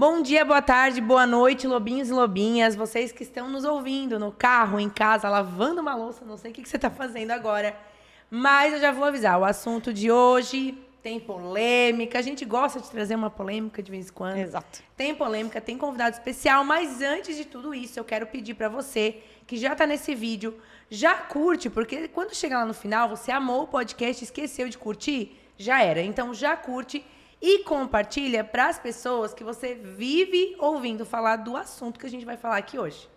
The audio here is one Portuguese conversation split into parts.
Bom dia, boa tarde, boa noite, lobinhos e lobinhas. Vocês que estão nos ouvindo no carro, em casa, lavando uma louça, não sei o que você está fazendo agora. Mas eu já vou avisar, o assunto de hoje tem polêmica. A gente gosta de trazer uma polêmica de vez em quando. Exato. Tem polêmica, tem convidado especial. Mas antes de tudo isso, eu quero pedir para você que já está nesse vídeo, já curte, porque quando chegar lá no final, você amou o podcast e esqueceu de curtir, já era. Então já curte e compartilha para as pessoas que você vive ouvindo falar do assunto que a gente vai falar aqui hoje.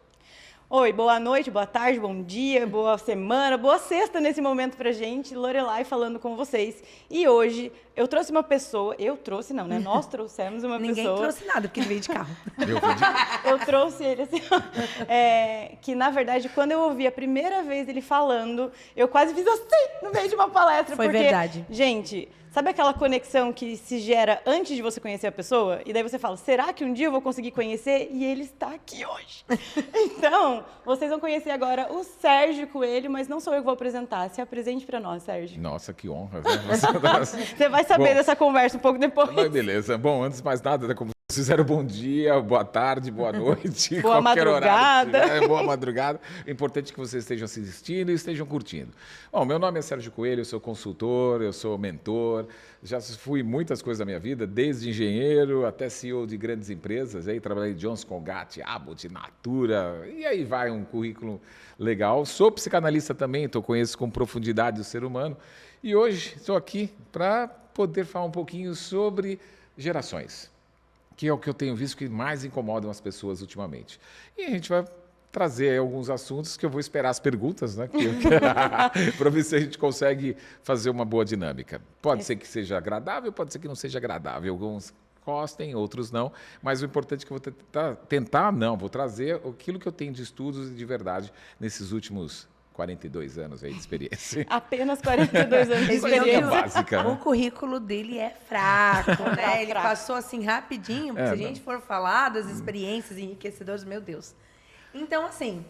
Oi, boa noite, boa tarde, bom dia, boa semana, boa sexta nesse momento pra gente. Lorelai falando com vocês. E hoje eu trouxe uma pessoa, nós trouxemos uma Ninguém pessoa. Ninguém trouxe nada, porque ele veio de carro. Eu trouxe ele assim, que na verdade, quando eu ouvi a primeira vez ele falando, eu quase fiz assim, no meio de uma palestra. Foi porque, verdade. Gente, sabe aquela conexão que se gera antes de você conhecer a pessoa? E daí você fala, será que um dia eu vou conseguir conhecer? E ele está aqui hoje. Então, vocês vão conhecer agora o Sérgio Coelho, mas não sou eu que vou apresentar. Se apresente para nós, Sérgio. Nossa, que honra. Você vai saber dessa conversa um pouco depois. Mas beleza. Bom, antes de mais nada, como vocês fizeram, bom dia, boa tarde, boa noite. Boa madrugada. Horário, boa madrugada. É importante que vocês estejam assistindo e estejam curtindo. Bom, meu nome é Sérgio Coelho, eu sou consultor, eu sou mentor. Já fui muitas coisas da minha vida, desde engenheiro até CEO de grandes empresas. Aí trabalhei em Johnson, Colgate, Abbott, Natura, e aí vai um currículo legal. Sou psicanalista também, então conheço com profundidade o ser humano. E hoje estou aqui para poder falar um pouquinho sobre gerações, que é o que eu tenho visto que mais incomodam as pessoas ultimamente. E a gente vai trazer alguns assuntos que eu vou esperar as perguntas, né? Para ver se a gente consegue fazer uma boa dinâmica. Pode ser que seja agradável, pode ser que não seja agradável. Alguns gostem, outros não. Mas o importante é que eu vou vou trazer aquilo que eu tenho de estudos e de verdade nesses últimos 42 anos aí de experiência. Apenas 42 anos de experiência. Básica, né? O currículo dele é fraco, né? Ele passou assim rapidinho, porque se a gente for falar das experiências enriquecedoras, meu Deus. Então, assim,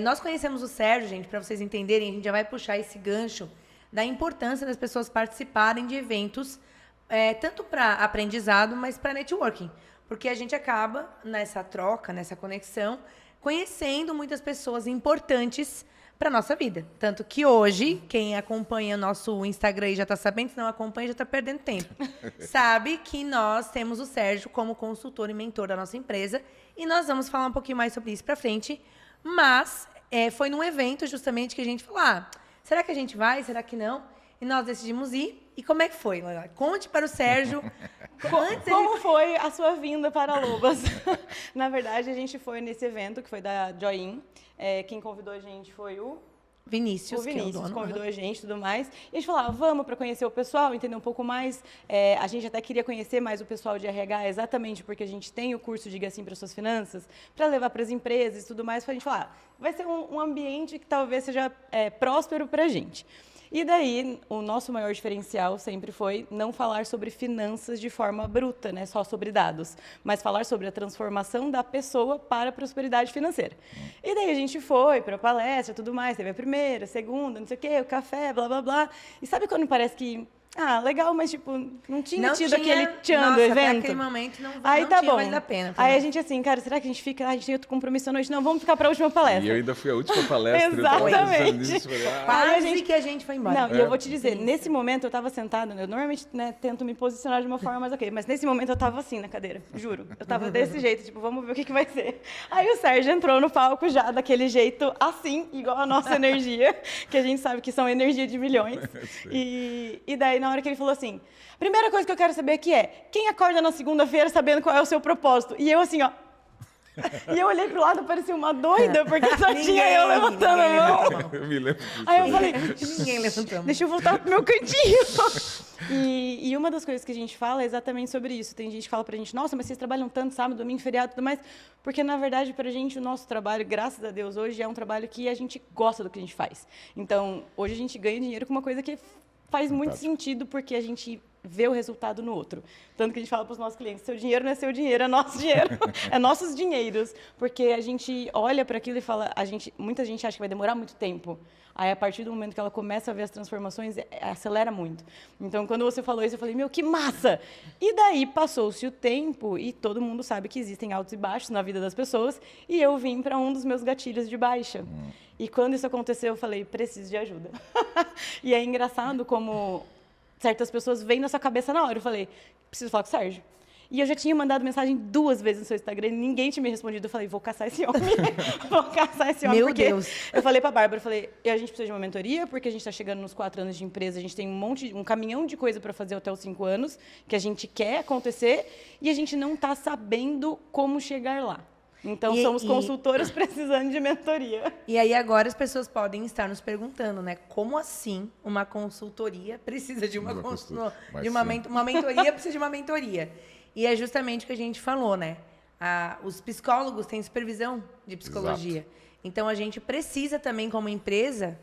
nós conhecemos o Sérgio, gente, para vocês entenderem, a gente já vai puxar esse gancho da importância das pessoas participarem de eventos, tanto para aprendizado, mas para networking. Porque a gente acaba, nessa troca, nessa conexão, conhecendo muitas pessoas importantes para nossa vida. Tanto que hoje, quem acompanha o nosso Instagram já está sabendo, se não acompanha já está perdendo tempo. Sabe que nós temos o Sérgio como consultor e mentor da nossa empresa e nós vamos falar um pouquinho mais sobre isso para frente. Mas foi num evento justamente que a gente falou, será que a gente vai? Será que não? E nós decidimos ir. E como é que foi, Lola? Conte para o Sérgio. Como foi a sua vinda para Lobas? Na verdade, a gente foi nesse evento, que foi da Join. Quem convidou a gente foi o Vinícius, que é o dono, convidou uhum. a gente e tudo mais. E a gente falou, vamos para conhecer o pessoal, entender um pouco mais. A gente até queria conhecer mais o pessoal de RH, exatamente porque a gente tem o curso Diga Sim para Suas Finanças, para levar para as empresas e tudo mais. Para a gente falar, vai ser um ambiente que talvez seja próspero para a gente. E daí, o nosso maior diferencial sempre foi não falar sobre finanças de forma bruta, né, só sobre dados, mas falar sobre a transformação da pessoa para a prosperidade financeira. E daí a gente foi para a palestra, tudo mais, teve a primeira, a segunda, não sei o quê, o café, blá, blá, blá. E sabe quando parece que, legal, mas tipo, não tinha tido aquele tchan do evento? Naquele momento não Aí tinha tá bom. valido a pena. Aí a gente assim, cara, será que a gente fica? A gente tem outro compromisso à noite? Não, vamos ficar para a última palestra. E eu ainda fui a última palestra. Exatamente. Quase que a gente foi embora. Não, e eu vou te dizer, nesse momento eu estava sentada, eu normalmente tento me posicionar de uma forma mais ok, mas nesse momento eu estava assim na cadeira, juro. Eu estava desse jeito, tipo, vamos ver o que vai ser. Aí o Sérgio entrou no palco já daquele jeito assim, igual a nossa energia, que a gente sabe que são energia de milhões. E daí na hora que ele falou assim, primeira coisa que eu quero saber aqui quem acorda na segunda-feira sabendo qual é o seu propósito? E eu assim, E eu olhei pro lado, parecia uma doida, porque só tinha eu levantando a mão. Eu me lembro disso. Aí eu falei, Ninguém levantou. Deixa eu voltar pro meu cantinho. E uma das coisas que a gente fala é exatamente sobre isso. Tem gente que fala pra gente, nossa, mas vocês trabalham tanto, sábado, domingo, feriado e tudo mais. Porque, na verdade, pra gente, o nosso trabalho, graças a Deus, hoje é um trabalho que a gente gosta do que a gente faz. Então, hoje a gente ganha dinheiro com uma coisa que faz muito sentido, porque a gente ver o resultado no outro. Tanto que a gente fala para os nossos clientes, seu dinheiro não é seu dinheiro, é nosso dinheiro, é nossos dinheiros. Porque a gente olha para aquilo e fala, muita gente acha que vai demorar muito tempo. Aí, a partir do momento que ela começa a ver as transformações, acelera muito. Então, quando você falou isso, eu falei, meu, que massa! E daí, passou-se o tempo e todo mundo sabe que existem altos e baixos na vida das pessoas e eu vim para um dos meus gatilhos de baixa. E quando isso aconteceu, eu falei, preciso de ajuda. E é engraçado como certas pessoas vêm na sua cabeça na hora. Eu falei, preciso falar com o Sérgio. E eu já tinha mandado mensagem 2 vezes no seu Instagram e ninguém tinha me respondido. Eu falei, vou caçar esse homem. Vou caçar esse homem. Meu Deus. Eu falei pra Bárbara, eu falei, a gente precisa de uma mentoria, porque a gente está chegando nos 4 anos de empresa, a gente tem um caminhão de coisa para fazer até os 5 anos, que a gente quer acontecer, e a gente não está sabendo como chegar lá. Então, somos consultoras precisando de mentoria. E aí, agora, as pessoas podem estar nos perguntando, né? Como assim uma consultoria precisa de uma mentoria precisa de uma mentoria? E é justamente o que a gente falou, né? Os psicólogos têm supervisão de psicologia. Exato. Então, a gente precisa também, como empresa,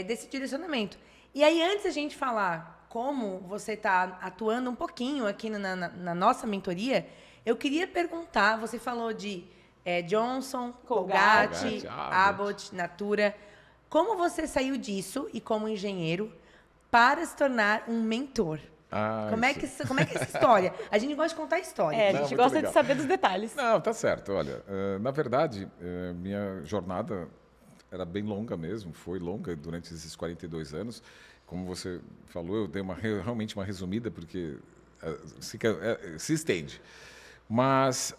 desse direcionamento. E aí, antes da gente falar como você está atuando um pouquinho aqui na nossa mentoria, eu queria perguntar, você falou de Johnson, Colgate, Abbott, Natura. Como você saiu disso, e como engenheiro, para se tornar um mentor? Como é que é essa história? A gente gosta de contar história. A gente gosta de saber dos detalhes. Não, tá certo. Olha, na verdade, minha jornada era bem longa mesmo, foi longa durante esses 42 anos. Como você falou, eu dei realmente uma resumida, porque se estende. Mas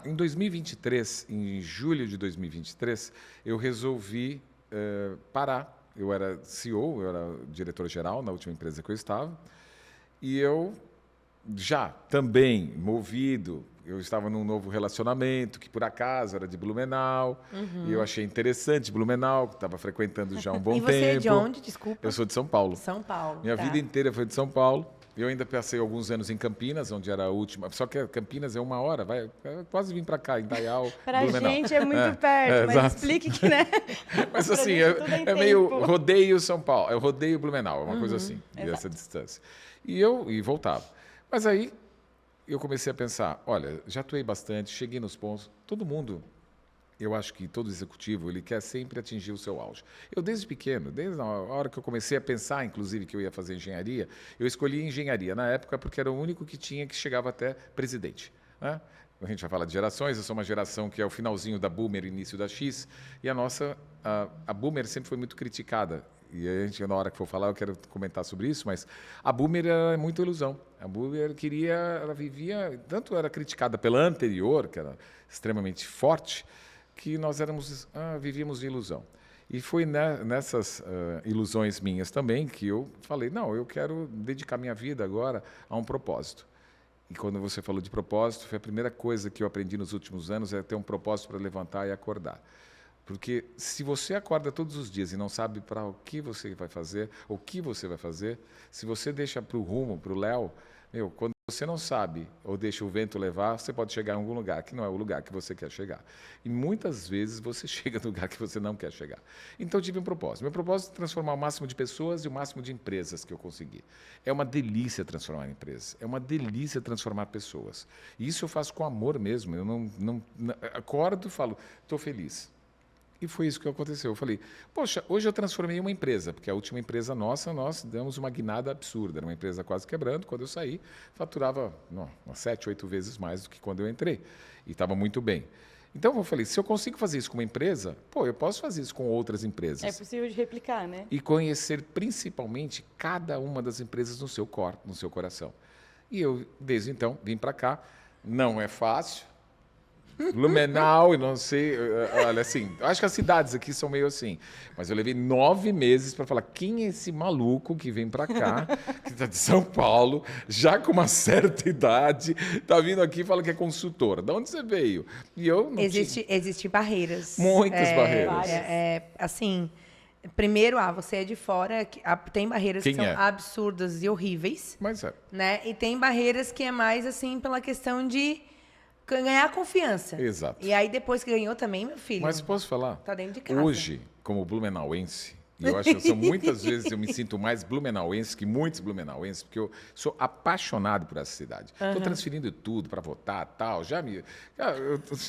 em 2023, em julho de 2023, eu resolvi parar. Eu era CEO, eu era diretor-geral na última empresa que eu estava. E eu já também movido, eu estava num novo relacionamento, que por acaso era de Blumenau, e eu achei interessante Blumenau, que estava frequentando já há um bom tempo. E você é de onde, desculpa? Eu sou de São Paulo. São Paulo. Minha vida inteira foi de São Paulo. Eu ainda passei alguns anos em Campinas, onde era a última. Só que Campinas é 1 hora, quase vim para cá, em Dayal, Blumenau. Pra gente é muito perto, mas explique que, né? Mas assim, é meio rodeio São Paulo, é rodeio Blumenau, é uma coisa assim, dessa distância. E voltava. Mas aí eu comecei a pensar, olha, já atuei bastante, cheguei nos pontos, todo mundo, eu acho que todo executivo, ele quer sempre atingir o seu auge. Eu desde pequeno, desde a hora que eu comecei a pensar, inclusive, que eu ia fazer engenharia, eu escolhi engenharia na época porque era o único que chegava até presidente, né? A gente vai falar de gerações, eu sou uma geração que é o finalzinho da Boomer, início da X, e a Boomer sempre foi muito criticada. E a gente, na hora que for falar, eu quero comentar sobre isso, mas a Boomer era muito ilusão. A Boomer ela vivia, tanto era criticada pela anterior, que era extremamente forte, que nós vivíamos de ilusão. E foi nessas ilusões minhas também que eu falei, não, eu quero dedicar minha vida agora a um propósito. E quando você falou de propósito, foi a primeira coisa que eu aprendi nos últimos anos, é ter um propósito para levantar e acordar. Porque se você acorda todos os dias e não sabe para o que você vai fazer, se você deixa para o rumo, para o léu, quando você não sabe ou deixa o vento levar, você pode chegar em algum lugar que não é o lugar que você quer chegar. E muitas vezes você chega no lugar que você não quer chegar. Então eu tive um propósito. Meu propósito é transformar o máximo de pessoas e o máximo de empresas que eu consegui. É uma delícia transformar empresas, é uma delícia transformar pessoas. E isso eu faço com amor mesmo. Eu não acordo e falo, estou feliz. E foi isso que aconteceu. Eu falei, poxa, hoje eu transformei uma empresa, porque a última empresa nossa, nós demos uma guinada absurda. Era uma empresa quase quebrando. Quando eu saí, faturava 7, 8 vezes mais do que quando eu entrei. E estava muito bem. Então, eu falei, se eu consigo fazer isso com uma empresa, eu posso fazer isso com outras empresas. É possível de replicar, né? E conhecer principalmente cada uma das empresas no seu corpo, no seu coração. E eu, desde então, vim para cá. Não é fácil. Blumenau, e não sei, olha, assim, acho que as cidades aqui são meio assim, mas eu levei 9 meses para falar, quem é esse maluco que vem para cá, que está de São Paulo, já com uma certa idade, está vindo aqui e fala que é consultor. De onde você veio? E eu não Existem barreiras. Muitas barreiras. Assim, primeiro, você é de fora, tem barreiras que são absurdas e horríveis. Mas né? E tem barreiras que é mais, assim, pela questão de ganhar confiança. Exato. E aí, depois que ganhou também, meu filho... Mas posso falar? Tá dentro de casa. Hoje, como blumenauense, E eu acho que muitas vezes eu me sinto mais blumenauense que muitos blumenauenses, porque eu sou apaixonado por essa cidade. Estou transferindo tudo para votar, tal.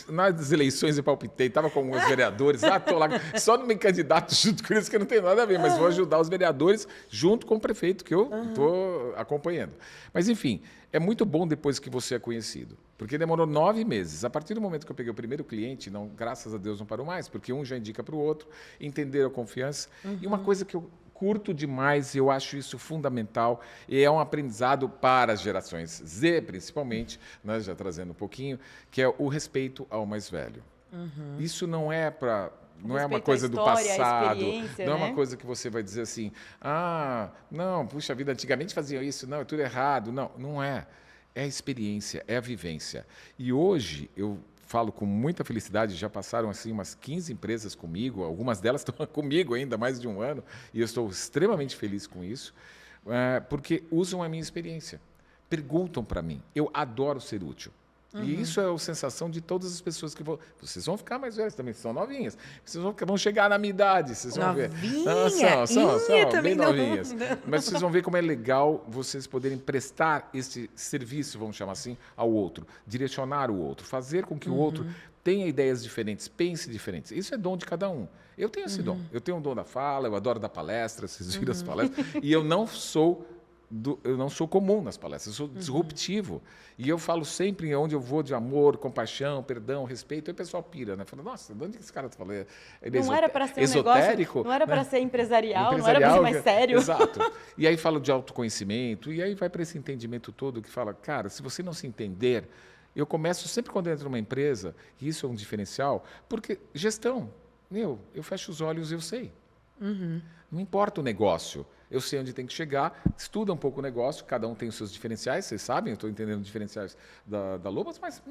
Nas eleições eu palpitei, estava com alguns vereadores, estou lá, só não me candidato junto com eles, que não tem nada a ver, mas vou ajudar os vereadores junto com o prefeito que eu estou acompanhando. Mas, enfim, é muito bom depois que você é conhecido. Porque demorou 9 meses. A partir do momento que eu peguei o primeiro cliente, não, graças a Deus não parou mais, porque um já indica para o outro, entenderam a confiança. E uma coisa que eu curto demais, eu acho isso fundamental, e é um aprendizado para as gerações Z, principalmente, né, já trazendo um pouquinho, que é o respeito ao mais velho. Isso não é para... Não é uma coisa do passado, não é uma coisa que você vai dizer assim, não, puxa vida, antigamente faziam isso, não, é tudo errado. Não, não é. É a experiência, é a vivência. E hoje, eu falo com muita felicidade, já passaram assim umas 15 empresas comigo, algumas delas estão comigo ainda há mais de um ano, e eu estou extremamente feliz com isso, porque usam a minha experiência, perguntam para mim. Eu adoro ser útil. E isso é a sensação de todas as pessoas que vão... Vocês vão ficar mais velhas também, são novinhas. Vocês vão chegar na minha idade, vocês vão ver. São bem novinhas. Mas vocês vão ver como é legal vocês poderem prestar esse serviço, vamos chamar assim, ao outro. Direcionar o outro, fazer com que o outro tenha ideias diferentes, pense diferentes. Isso é dom de cada um. Eu tenho esse dom. Eu tenho o dom da fala, eu adoro dar palestra, vocês viram as palestras. E eu não sou comum nas palestras, eu sou disruptivo. E eu falo sempre onde eu vou de amor, compaixão, perdão, respeito. Aí o pessoal pira, né? Fala, nossa, de onde esse cara está falando? Ele não era para ser esotérico, negócio, não era para ser empresarial, não era para ser mais sério. Exato. E aí falo de autoconhecimento, e aí vai para esse entendimento todo que fala, cara, se você não se entender, eu começo sempre quando eu entro numa empresa, e isso é um diferencial, porque gestão, eu fecho os olhos e eu sei. Não importa o negócio. Eu sei onde tem que chegar, estuda um pouco o negócio, cada um tem os seus diferenciais, vocês sabem, eu estou entendendo os diferenciais da Lobas, mas,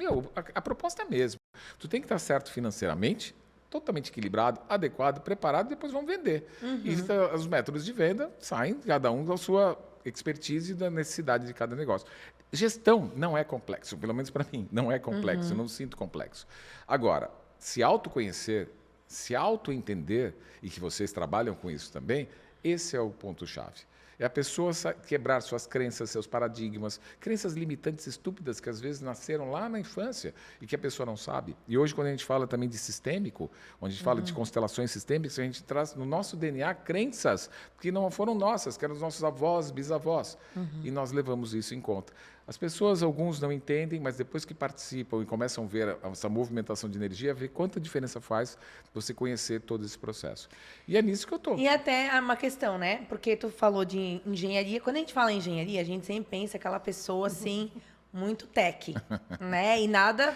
a proposta é a mesma. Tu tem que estar certo financeiramente, totalmente equilibrado, adequado, preparado, depois vão vender. E os métodos de venda saem, cada um da sua expertise e da necessidade de cada negócio. Gestão não é complexo, pelo menos para mim, não é complexo, eu não sinto complexo. Agora, se autoconhecer, se autoentender, e que vocês trabalham com isso também, esse é o ponto-chave. É a pessoa quebrar suas crenças, seus paradigmas, crenças limitantes estúpidas que às vezes nasceram lá na infância e que a pessoa não sabe. E hoje, quando a gente fala também de sistêmico, onde a gente fala de constelações sistêmicas, a gente traz no nosso DNA crenças que não foram nossas, que eram dos nossos avós, bisavós. E nós levamos isso em conta. As pessoas, alguns não entendem, mas depois que participam e começam a ver essa movimentação de energia, ver quanta diferença faz você conhecer todo esse processo. E é nisso que eu estou. E até uma questão, né? Porque tu falou de engenharia. Quando a gente fala em engenharia, a gente sempre pensa aquela pessoa, assim, muito tech, né? E nada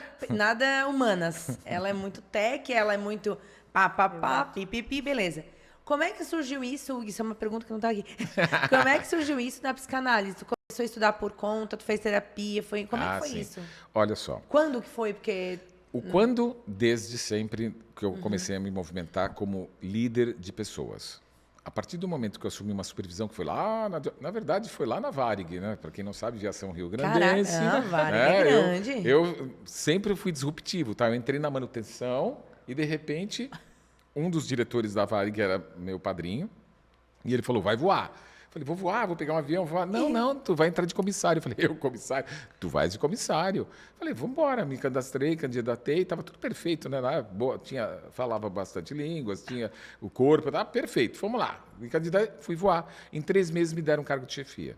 humanas. Ela é muito tech, ela é muito pipipi, beleza. Como é que surgiu isso? Isso é uma pergunta que não está aqui. Como é que surgiu isso na psicanálise? Tu começou a estudar por conta, tu fez terapia, como é que foi isso? Olha só. Quando que foi? Porque... Quando, desde sempre, que eu comecei a me movimentar como líder de pessoas. A partir do momento que eu assumi uma supervisão, que foi lá, na verdade, foi lá na Varig, né? Para quem não sabe, Viação Rio Grandense. Caraca, Varig é grande. Eu sempre fui disruptivo, tá? Eu entrei na manutenção e, de repente, um dos diretores da Varig era meu padrinho, e ele falou, vai voar. Falei, vou voar, vou pegar um avião, vou voar. Não, tu vai entrar de comissário. Eu falei, eu, comissário? Tu vais de comissário. Falei, vamos embora. Me candidatei, estava tudo perfeito, né? Boa, falava bastante línguas, tinha o corpo, estava perfeito. Vamos lá. Me candidatei, fui voar. Em 3 meses me deram um cargo de chefia.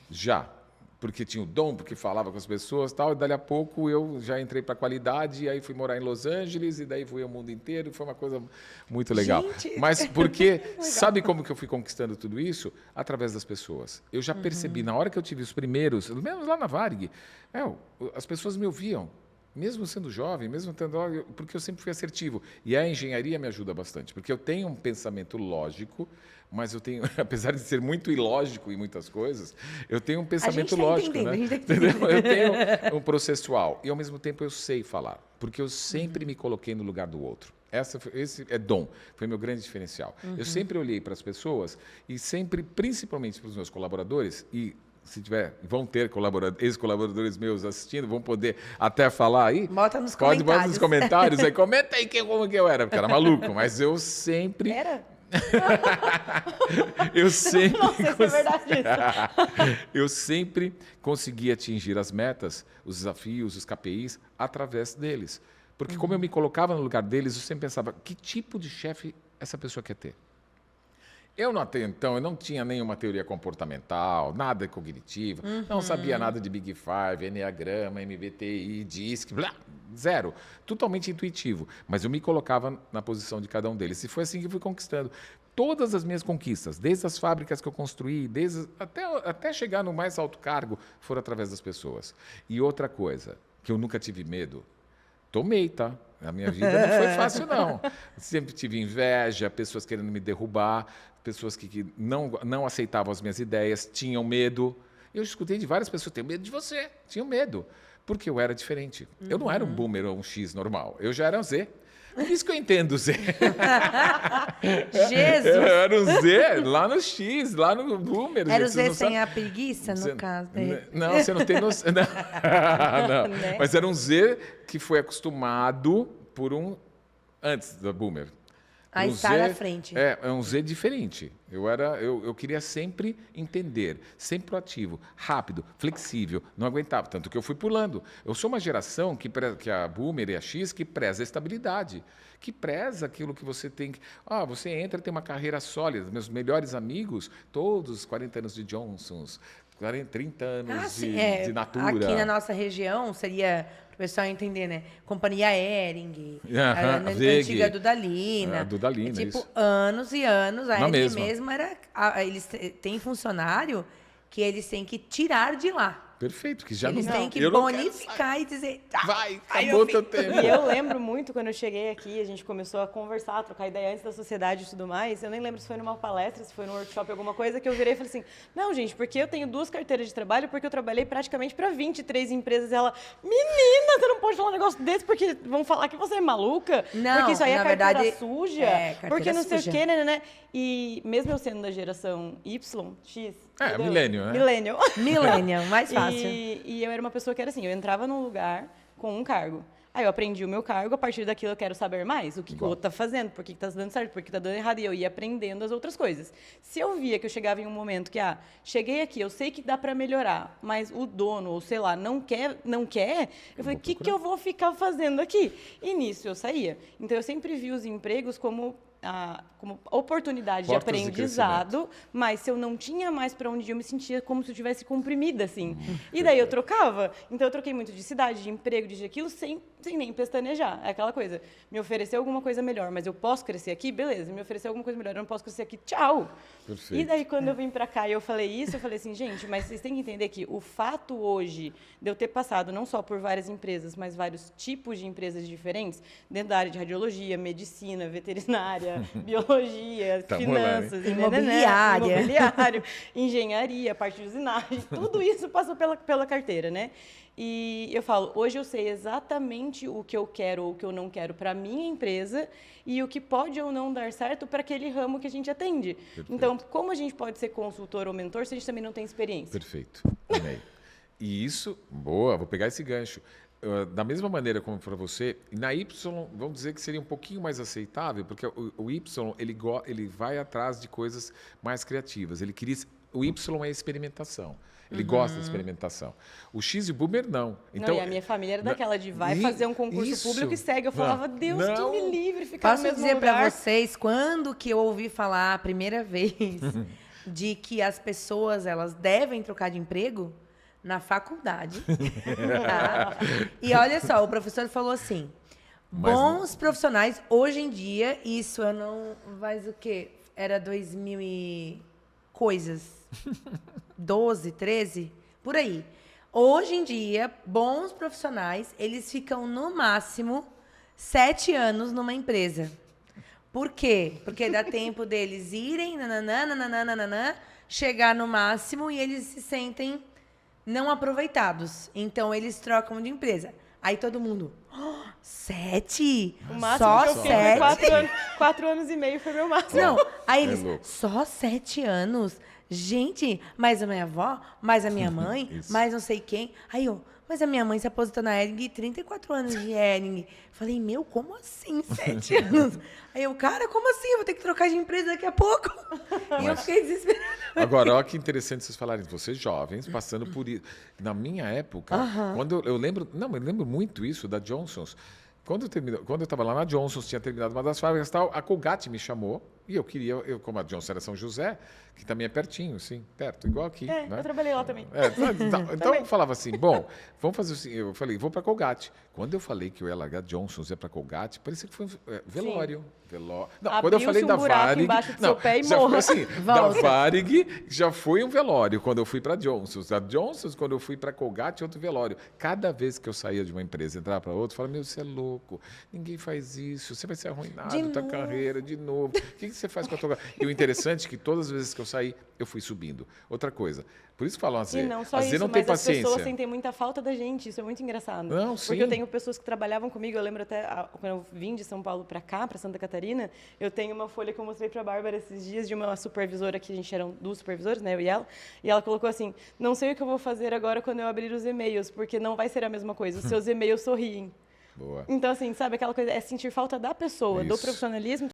Já. Porque tinha o dom, porque falava com as pessoas e tal, e dali a pouco eu já entrei para a qualidade, e aí fui morar em Los Angeles, e daí fui ao mundo inteiro, foi uma coisa muito legal. Gente. Mas porque, sabe como que eu fui conquistando tudo isso? Através das pessoas. Eu já percebi, na hora que eu tive os primeiros, mesmo lá na Varig, as pessoas me ouviam, mesmo sendo jovem, mesmo tendo, porque eu sempre fui assertivo. E a engenharia me ajuda bastante, porque eu tenho um pensamento lógico, mas eu tenho, apesar de ser muito ilógico em muitas coisas, eu tenho um pensamento lógico, né? Entendeu? Eu tenho um processual e ao mesmo tempo eu sei falar, porque eu sempre me coloquei no lugar do outro. Esse é dom, foi meu grande diferencial. Eu sempre olhei para as pessoas e sempre, principalmente para os meus colaboradores, e se tiver, vão ter ex-colaboradores meus assistindo, vão poder até falar aí. Bota nos comentários. Bota nos comentários, aí comenta aí como que eu era, porque era maluco, mas eu sempre... Eu sempre, Não sei se é verdade isso. eu sempre consegui atingir as metas, os desafios, os KPIs, através deles. Porque como eu me colocava no lugar deles, eu sempre pensava, que tipo de chefe essa pessoa quer ter? Eu até então, eu não tinha nenhuma teoria comportamental, nada cognitivo, não sabia nada de Big Five, Enneagrama, MBTI, DISC, blá, zero. Totalmente intuitivo. Mas eu me colocava na posição de cada um deles. E foi assim que eu fui conquistando. Todas as minhas conquistas, desde as fábricas que eu construí, até chegar no mais alto cargo, foram através das pessoas. E outra coisa, que eu nunca tive medo, tomei, tá? A minha vida não foi fácil, não. Sempre tive inveja, pessoas querendo me derrubar, pessoas que não aceitavam as minhas ideias, tinham medo. Eu escutei de várias pessoas, tenho medo de você, tinham medo, porque eu era diferente. Eu não era um boomer ou um X normal, eu já era um Z. Por isso que eu entendo o Z. Jesus! Eu era um Z lá no X, lá no boomer. Era o gente, Z vocês não sem a preguiça, no caso dele. Não, você não tem noção. Não. Não. Né? Mas era um Z que foi acostumado por um antes da boomer. A estar à frente. É um Z diferente. Eu queria sempre entender, sempre proativo, rápido, flexível. Não aguentava, tanto que eu fui pulando. Eu sou uma geração que a Boomer e a X que preza a estabilidade, que preza aquilo que você tem que... você entra e tem uma carreira sólida. Meus melhores amigos, todos 40 anos de Johnsons, 30 anos de Natura. Aqui na nossa região seria... O pessoal entender, né? Companhia Hering, a antiga Dudalina. Dudalina, tipo, isso. anos e anos. A Na Hering mesma. mesmo era... Eles têm funcionário que eles têm que tirar de lá. Perfeito, que já Eles não... têm que eu não quero bonificar e dizer... "Tá, Vai, aí acabou eu o teu fico." tempo. E eu lembro muito quando eu cheguei aqui, a gente começou a conversar, a trocar ideia antes da sociedade e tudo mais. Eu nem lembro se foi numa palestra, se foi num workshop, alguma coisa, que eu virei e falei assim: não, gente, porque eu tenho 2 carteiras de trabalho, porque eu trabalhei praticamente para 23 empresas. E ela, menina, você não pode falar um negócio desse porque vão falar que você é maluca. Não, porque isso aí é na carteira verdade, suja. carteira porque não sei o suja. quê, né? E mesmo eu sendo da geração Y, X... entendeu? millennial, né? Millennial. Millennial, mais fácil. E eu era uma pessoa que era assim, eu entrava num lugar com um cargo. Aí eu aprendi o meu cargo, a partir daquilo eu quero saber mais. O que o outro tá fazendo, por que tá dando certo, por que tá dando errado. E eu ia aprendendo as outras coisas. Se eu via que eu chegava em um momento que, cheguei aqui, eu sei que dá para melhorar, mas o dono, ou sei lá, não quer, eu falei, o que eu vou ficar fazendo aqui? E nisso eu saía. Então eu sempre vi os empregos como oportunidade Portas de aprendizado, mas se eu não tinha mais para onde ir, eu me sentia como se eu tivesse comprimida, assim. E daí eu trocava. Então eu troquei muito de cidade, de emprego, de aquilo, sem nem pestanejar. É aquela coisa, me ofereceu alguma coisa melhor, mas eu posso crescer aqui? Beleza. Me ofereceu alguma coisa melhor, eu não posso crescer aqui? Tchau. Perfeito. E daí quando eu vim para cá e eu falei isso, eu falei assim, gente, mas vocês têm que entender que o fato hoje de eu ter passado não só por várias empresas, mas vários tipos de empresas diferentes, dentro da área de radiologia, medicina, veterinária, biologia, Tá finanças, imobiliário, engenharia, parte de usinagem, tudo isso passou pela carteira, né? E eu falo, hoje eu sei exatamente o que eu quero ou o que eu não quero para a minha empresa e o que pode ou não dar certo para aquele ramo que a gente atende. Perfeito. Então, como a gente pode ser consultor ou mentor se a gente também não tem experiência? Perfeito. Amei. E isso, boa, vou pegar esse gancho. Da mesma maneira como para você, na Y, vamos dizer que seria um pouquinho mais aceitável, porque o Y, ele vai atrás de coisas mais criativas. O Y é experimentação. Ele gosta de experimentação. O X e o Boomer, não. Então, E a minha família era daquela de fazer um concurso público e segue. Eu falava, Deus, não. que me livre, ficar Posso no mesmo dizer lugar. para vocês, quando que eu ouvi falar a primeira vez de que as pessoas elas devem trocar de emprego? Na faculdade. Tá? E olha só, o professor falou assim, bons profissionais, hoje em dia, isso eu não... Faz o quê? Era 2000 e... coisas. 12, 13, por aí. Hoje em dia, bons profissionais, eles ficam no máximo 7 anos numa empresa. Por quê? Porque dá tempo deles irem, chegar no máximo e eles se sentem não aproveitados. Então, eles trocam de empresa. Aí todo mundo, 7? O máximo Só que eu fiz 7? foi 4 anos e meio, foi meu máximo. Não, aí eles, louco. só 7 anos? Gente, mais a minha avó, mais a minha mãe, mais não sei quem. Aí eu, Mas a minha mãe se aposentou na Hering, 34 anos de Hering. Falei, meu, como assim 7 anos? Aí eu, cara, como assim? Eu vou ter que trocar de empresa daqui a pouco. E eu fiquei desesperada. Agora, olha que interessante vocês falarem, vocês jovens, passando por isso. Na minha época, quando eu lembro, não, eu lembro muito isso da Johnson's. Quando eu estava lá na Johnson's, tinha terminado uma das fábricas e tal, a Colgate me chamou e eu queria, como a Johnson's era São José, que também é pertinho, sim, perto, igual aqui. É, né? eu trabalhei lá também. Então eu falava assim, bom, vamos fazer assim, eu falei, vou para Colgate. Quando eu falei que eu ia largar Johnson's e ia para Colgate, parecia que foi velório. Não, quando eu falei da Varig, embaixo do seu pé e já morra. foi assim, da Varig já foi um velório quando eu fui para Johnson's. Da Johnson's, quando eu fui para Colgate, outro velório. Cada vez que eu saía de uma empresa e entrava para outra, eu falava, meu, você é louco, ninguém faz isso, você vai ser arruinado da carreira de novo. O que você faz com a tua... E o interessante é que todas as vezes que eu saí, eu fui subindo. Outra coisa, por isso falam assim, E não só às vezes isso, não tem mas as paciência. pessoas sentem muita falta da gente, isso é muito engraçado. Não, Porque sim. eu tenho pessoas que trabalhavam comigo, eu lembro até quando eu vim de São Paulo para cá, para Santa Catarina, eu tenho uma folha que eu mostrei para a Bárbara esses dias de uma supervisora, que a gente eram 2 supervisores, né, eu e ela colocou assim, não sei o que eu vou fazer agora quando eu abrir os e-mails, porque não vai ser a mesma coisa, os seus e-mails sorriem. Boa. Então, assim, sabe, aquela coisa, é sentir falta da pessoa, do Isso. profissionalismo,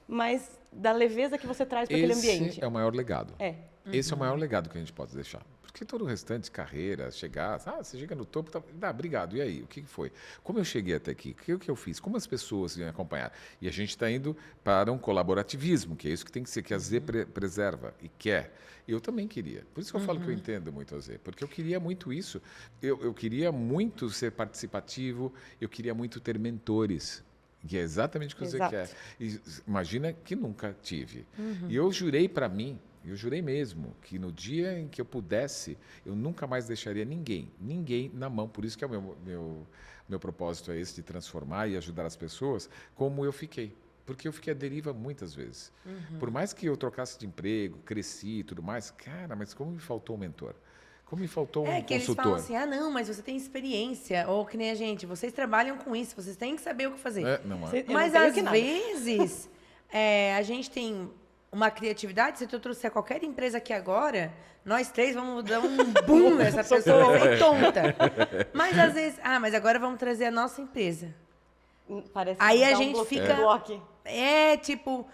mas da leveza que você traz para aquele ambiente. Esse é o maior legado. É. Esse é o maior legado que a gente pode deixar. Porque todo o restante, carreira, chegar, você chega no topo, obrigado, e aí, o que foi? Como eu cheguei até aqui? O que eu fiz? Como as pessoas me acompanhar? E a gente está indo para um colaborativismo, que é isso que tem que ser, que a Z preserva e quer. Eu também queria. Por isso que eu falo que eu entendo muito a Z, porque eu queria muito isso. Eu queria muito ser participativo, eu queria muito ter mentores. Que é exatamente o que você quer. E imagina que nunca tive. E eu jurei para mim, eu jurei mesmo, que no dia em que eu pudesse, eu nunca mais deixaria ninguém na mão. Por isso que é o meu propósito é esse, de transformar e ajudar as pessoas, como eu fiquei. Porque eu fiquei à deriva muitas vezes. Por mais que eu trocasse de emprego, cresci e tudo mais, cara, mas como me faltou um mentor? Como me faltou um que eles consultor? falam assim, não, mas você tem experiência, ou que nem a gente, vocês trabalham com isso, vocês têm que saber o que fazer. Mas às vezes, a gente tem uma criatividade, se eu trouxer qualquer empresa aqui agora, nós 3 vamos dar um boom nessa pessoa, vai ser tonta. Mas às vezes, mas agora vamos trazer a nossa empresa. Parece aí a um gente fica... bloque. Tipo...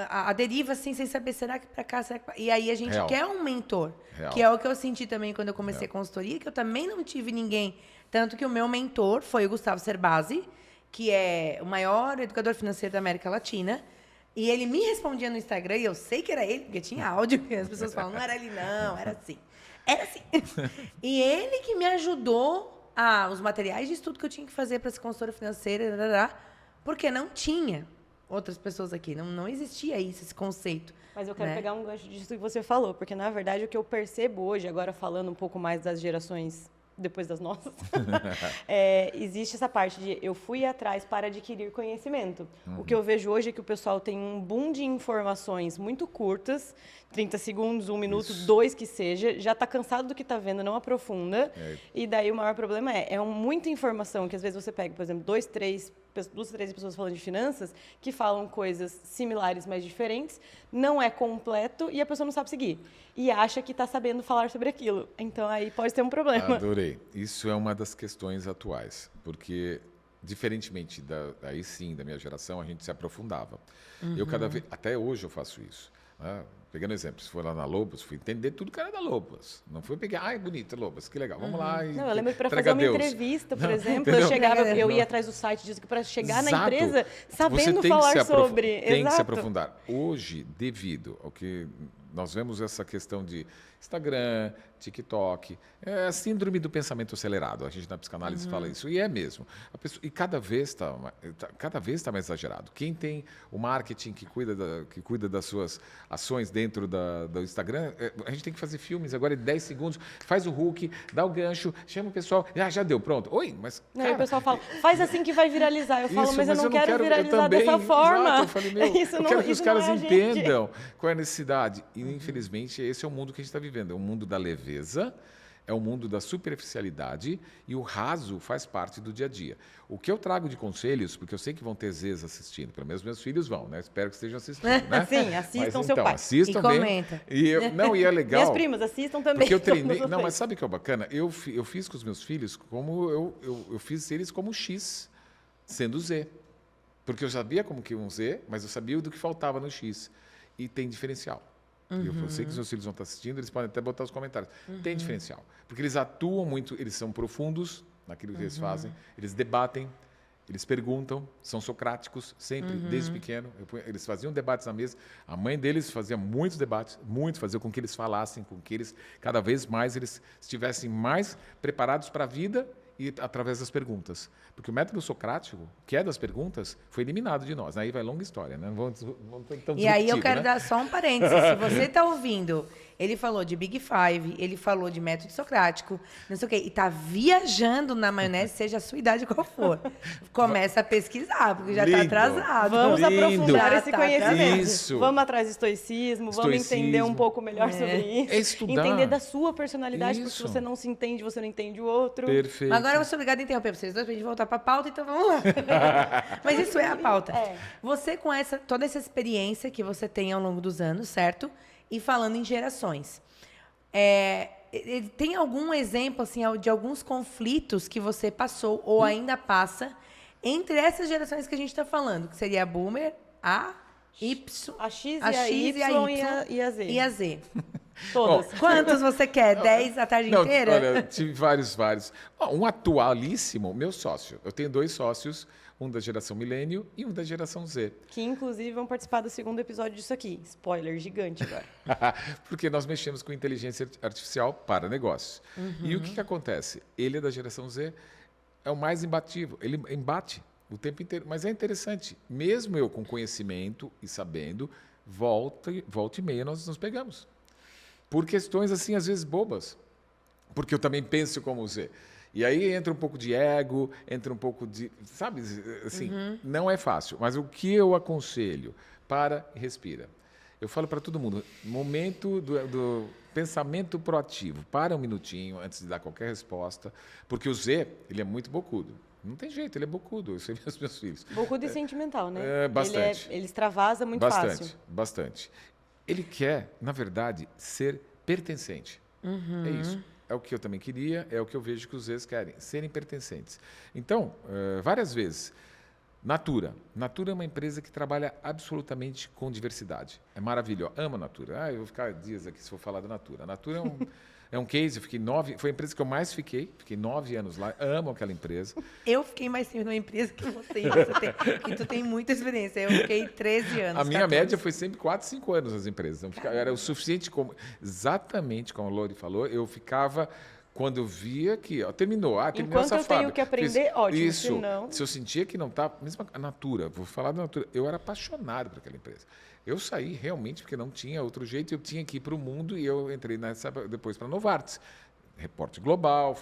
A deriva, assim, sem saber, será que para cá, será que pra... E aí a gente quer um mentor, Real. que é o que eu senti também quando eu comecei a consultoria, que eu também não tive ninguém. Tanto que o meu mentor foi o Gustavo Cerbasi, que é o maior educador financeiro da América Latina. E ele me respondia no Instagram, e eu sei que era ele, porque tinha áudio, e as pessoas falam, não era ele não, era assim. Era assim. E ele que me ajudou os materiais de estudo que eu tinha que fazer para ser consultora financeira, porque não tinha outras pessoas aqui. Não existia isso, esse conceito. Mas eu quero pegar um gancho disso que você falou, porque, na verdade, o que eu percebo hoje, agora falando um pouco mais das gerações depois das nossas, existe essa parte de eu fui atrás para adquirir conhecimento. O que eu vejo hoje é que o pessoal tem um boom de informações muito curtas, 30 segundos, 1 minuto, 2 que seja, já está cansado do que está vendo, não aprofunda, e daí o maior problema muita informação que às vezes você pega, por exemplo, 2, 3 pessoas falando de finanças, que falam coisas similares, mas diferentes, não é completo e a pessoa não sabe seguir. E acha que está sabendo falar sobre aquilo. Então, aí pode ter um problema. Adorei. Isso é uma das questões atuais, porque, diferentemente aí sim, da minha geração, a gente se aprofundava. Eu até hoje eu faço isso. Né? Pegando exemplo, se for lá na Lobos, fui entender tudo que era da Lobos. Não foi pegar, bonita, Lobos, que legal, vamos lá e não, eu lembro que para fazer uma entrevista, por exemplo, eu ia atrás do site disso, para chegar na empresa sabendo falar sobre. Tem que se aprofundar. Hoje, devido ao que nós vemos essa questão de Instagram, TikTok, é a síndrome do pensamento acelerado. A gente na psicanálise fala isso, e é mesmo. E cada vez está mais exagerado. Quem tem o marketing que cuida das suas ações dentro do Instagram, a gente tem que fazer filmes agora de 10 segundos, faz o hook, dá o gancho, chama o pessoal, já deu, pronto. Oi, mas cara, aí o pessoal fala, faz assim que vai viralizar. Eu falo, isso, mas eu não quero viralizar também, dessa forma. Exato, eu falei, eu quero que os caras entendam gente. qual é a necessidade. E, infelizmente, esse é o mundo que a gente está vivendo. É um mundo da leveza, É o mundo da superficialidade e o raso faz parte do dia a dia. O que eu trago de conselhos, porque eu sei que vão ter Zs assistindo, pelo menos meus filhos vão, né? Espero que estejam assistindo, né? Sim, assistam mas, seu então, pai. Assistam E bem. comenta. E é legal. Minhas primas assistam também. Porque eu treinei. Todos Não, mas vocês. sabe o que é bacana? Eu fiz com os meus filhos como eu fiz eles como X, sendo Z. Porque eu sabia como que um Z, mas eu sabia do que faltava no X. E tem diferencial. E eu sei que os meus filhos vão estar assistindo, eles podem até botar os comentários. Tem diferencial. Porque eles atuam muito, eles são profundos naquilo que eles fazem, eles debatem, eles perguntam, são socráticos, sempre, desde pequeno. Eles faziam debates na mesa. A mãe deles fazia muitos debates, fazia com que eles falassem, com que eles, cada vez mais, eles estivessem mais preparados para a vida e através das perguntas. Porque o método socrático, que é das perguntas, foi eliminado de nós. Aí vai longa história, né? Vamos então E aí eu quero né? dar só um parênteses. Se você está ouvindo, ele falou de Big Five, ele falou de método socrático, não sei o quê, e está viajando na maionese, seja a sua idade qual for. Começa a pesquisar, porque já está Lindo. atrasado. Vamos Lindo. aprofundar esse Tá, conhecimento. Isso. Vamos atrás do estoicismo, vamos entender um pouco melhor sobre isso. É estudar. Entender da sua personalidade, porque se Isso. você não se entende, você não entende o outro. Perfeito. Agora eu sou obrigada a interromper vocês dois pra gente voltar pra pauta, então vamos lá. Mas isso é a pauta. É. Você, com toda essa experiência que você tem ao longo dos anos, certo? E falando em gerações. Tem algum exemplo assim, de alguns conflitos que você passou ou ainda passa entre essas gerações que a gente está falando? Que seria a Boomer, a Y, A X, a e a X Y e a Z. e a Z. Todas. Quantos você quer? 10 a tarde Não, inteira? olha, tive vários. Um atualíssimo, meu sócio. Eu tenho 2 sócios, um da geração milênio e um da geração Z. Que, inclusive, vão participar do segundo episódio disso aqui. Spoiler gigante agora. Porque nós mexemos com inteligência artificial para negócios. E o que acontece? Ele é da geração Z, é o mais imbatível. Ele embate o tempo inteiro. Mas é interessante. Mesmo eu com conhecimento e sabendo, volta e meia nós nos pegamos. Por questões, assim, às vezes bobas. Porque eu também penso como Z. E aí entra um pouco de ego, entra um pouco de... Sabe, assim, não é fácil. Mas o que eu aconselho? Para e respira. Eu falo para todo mundo, momento do pensamento proativo. Para um minutinho antes de dar qualquer resposta. Porque o Z, ele é muito bocudo. Não tem jeito, ele é bocudo. Eu sei ver os meus filhos. Bocudo e sentimental, né? Bastante. Ele extravasa muito fácil. Bastante. Ele quer, na verdade, ser pertencente. É isso. É o que eu também queria, é o que eu vejo que os Zs querem, serem pertencentes. Então, várias vezes, Natura. Natura é uma empresa que trabalha absolutamente com diversidade. É maravilhosa. Amo a Natura. Eu vou ficar dias aqui se for falar da Natura. A Natura é um case, foi a empresa que eu mais fiquei 9 anos lá, amo aquela empresa. Eu fiquei mais tempo numa empresa que você tem, que tu tem muita experiência. Eu fiquei 13 anos. A minha 14. média foi sempre 4, 5 anos nas empresas. Então, era o suficiente, exatamente como a Lori falou, eu ficava, quando eu via que, terminou Enquanto essa eu tenho que aprender, ótimo, Isso, senão... se eu sentia que não estava, mesmo a Natura, vou falar da Natura, eu era apaixonado por aquela empresa. Eu saí realmente porque não tinha outro jeito, eu tinha que ir para o mundo e eu entrei depois para a Novartis. Reporte global,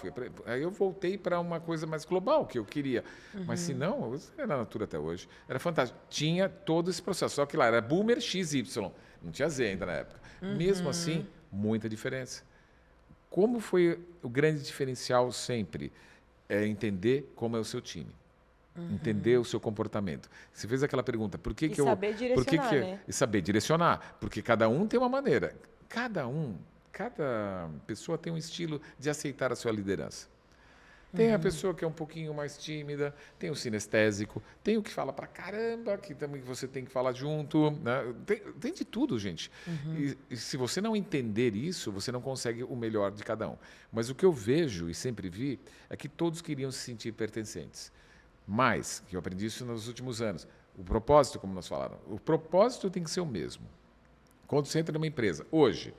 aí eu voltei para uma coisa mais global que eu queria. Mas se não, eu era na Natura até hoje. Era fantástico. Tinha todo esse processo, só que lá era Boomer XY, não tinha Z ainda na época. Mesmo assim, muita diferença. Como foi o grande diferencial sempre? É entender como é o seu time. Entender o seu comportamento. Você fez aquela pergunta, por que que eu... saber direcionar, né? E saber direcionar, porque cada um tem uma maneira. Cada pessoa tem um estilo de aceitar a sua liderança. Tem a pessoa que é um pouquinho mais tímida, tem o sinestésico, tem o que fala pra caramba, que também você tem que falar junto. Né? Tem de tudo, gente. E se você não entender isso, você não consegue o melhor de cada um. Mas o que eu vejo e sempre vi é que todos queriam se sentir pertencentes. Mas, que eu aprendi isso nos últimos anos, o propósito, como nós falamos, o propósito tem que ser o mesmo. Quando você entra numa empresa, hoje,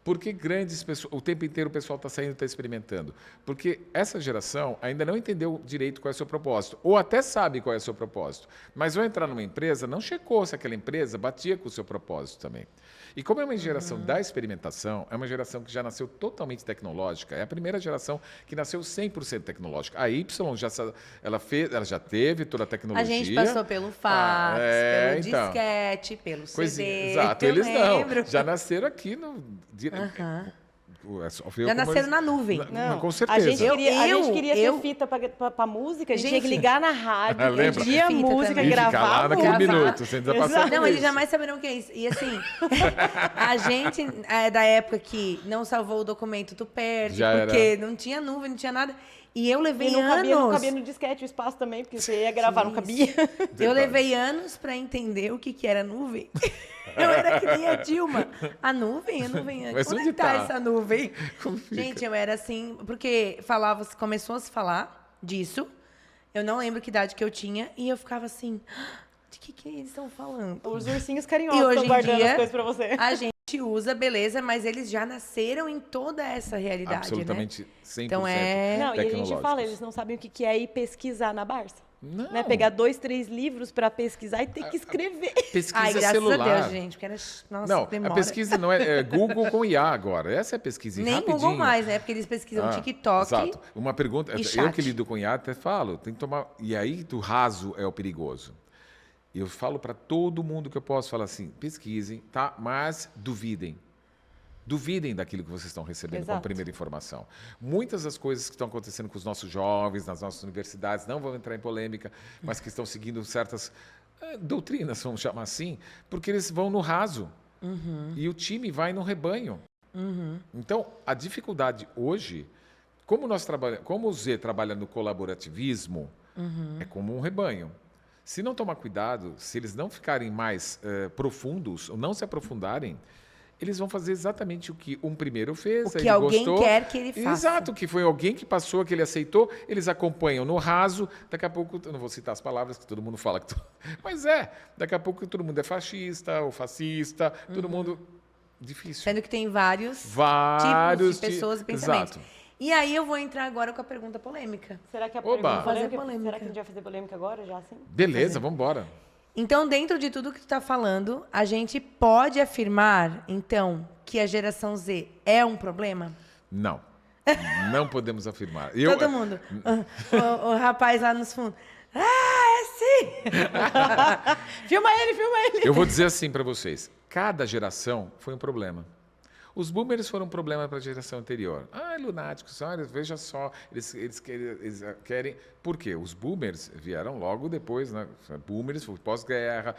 por que grandes pessoas, o tempo inteiro o pessoal está saindo e está experimentando? Porque essa geração ainda não entendeu direito qual é o seu propósito, ou até sabe qual é o seu propósito, mas vai entrar numa empresa, não checou se aquela empresa batia com o seu propósito também. E como é uma geração da experimentação, é uma geração que já nasceu totalmente tecnológica, é a primeira geração que nasceu 100% tecnológica. A Y ela já teve toda a tecnologia. A gente passou pelo fax, pelo disquete, pelo CD. Exato, eu eles lembro. não. Já nasceram aqui no... Já nasceram na nuvem. Não, com certeza. A gente queria ter fita pra música, a gente tinha que ligar na rádio, pedir a música, e gravar ficar lá naquele minuto, sem passar Não, eles jamais saberão o que é isso. E assim, a gente é da época que não salvou o documento, tu perde, porque não tinha nuvem, não tinha nada. E eu levei anos... Não cabia no disquete o espaço também, porque você ia gravar, não cabia. Eu levei anos para entender o que era nuvem. Eu era que nem a Dilma. A nuvem. Mas Onde onde tá tá? essa nuvem? Gente, eu era assim... Porque começou a se falar disso. Eu não lembro que idade que eu tinha. E eu ficava assim... De que eles estão falando? Os ursinhos carinhosos E hoje estão guardando dia, as coisas pra você. A gente usa, beleza, mas eles já nasceram em toda essa realidade, absolutamente né? 100% Então Não, e a gente tecnológicos. fala, eles não sabem o que é ir pesquisar na Barça. Não. Né? Pegar 2, 3 livros para pesquisar e ter que escrever. Pesquisa Ai, graças celular. a Deus, gente, porque era... Nossa, Não, demora. a pesquisa não é Google com IA agora. Essa é a pesquisa Nem rapidinho. Google mais, né? Porque eles pesquisam TikTok. Exato. Uma pergunta, e eu chat. que lido com IA até falo, tem que tomar... E aí, do raso é o perigoso. Eu falo para todo mundo que eu posso falar assim, pesquisem, tá? Mas duvidem. Duvidem daquilo que vocês estão recebendo como Exato. primeira informação. Muitas das coisas que estão acontecendo com os nossos jovens, nas nossas universidades, não vão entrar em polêmica, mas que estão seguindo certas doutrinas, vamos chamar assim, porque eles vão no raso. E o time vai no rebanho. Então, a dificuldade hoje, como o Z trabalha no colaborativismo, é como um rebanho. Se não tomar cuidado, se eles não ficarem mais profundos, ou não se aprofundarem, eles vão fazer exatamente o que um primeiro fez, O que ele alguém gostou. quer que ele faça. Exato, que foi alguém que passou, que ele aceitou, eles acompanham no raso, daqui a pouco, eu não vou citar as palavras que todo mundo fala, mas daqui a pouco todo mundo é fascista ou fascista, todo mundo... Difícil. Sendo que tem vários tipos de pessoas e pensamentos. Exato. E aí eu vou entrar agora com a pergunta polêmica. Será que a Oba! pergunta Fazer polêmica, polêmica. será que a gente vai fazer polêmica agora já, assim? Beleza, vamos embora. Então, dentro de tudo que tu tá falando, a gente pode afirmar, então, que a geração Z é um problema? Não. Não podemos afirmar. Todo mundo. O rapaz lá nos fundos. É sim! Filma ele! Eu vou dizer assim para vocês. Cada geração foi um problema. Os boomers foram um problema para a geração anterior. Lunáticos, olha, veja só, eles querem... Por quê? Os boomers vieram logo depois, né? Boomers, pós-guerra,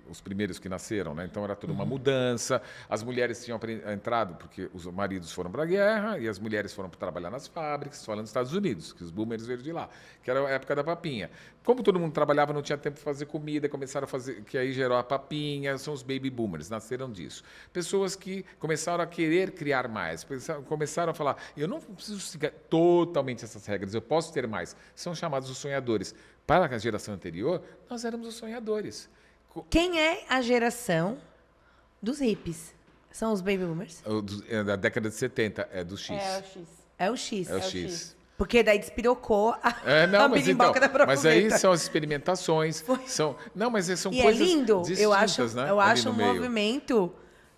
os primeiros que nasceram, né? Então era toda uma mudança. As mulheres tinham entrado porque os maridos foram para a guerra e as mulheres foram trabalhar nas fábricas, falando nos Estados Unidos, que os boomers veio de lá, que era a época da papinha. Como todo mundo trabalhava, não tinha tempo de fazer comida, começaram a fazer, que aí gerou a papinha, são os baby boomers, nasceram disso. Pessoas que começaram a querer criar mais, começaram a falar, eu não preciso seguir totalmente essas regras, eu posso ter mais. São chamados os sonhadores. Para a geração anterior, nós éramos os sonhadores. Quem é a geração dos hippies? São os baby boomers? Da década de 70, é do X. É o X. É o X. É o X. Porque daí despirocou a Mas birimboca da mas aí borboleta. são as experimentações. São E coisas é lindo. distintas, Eu acho, né? eu ali acho no um meio. movimento,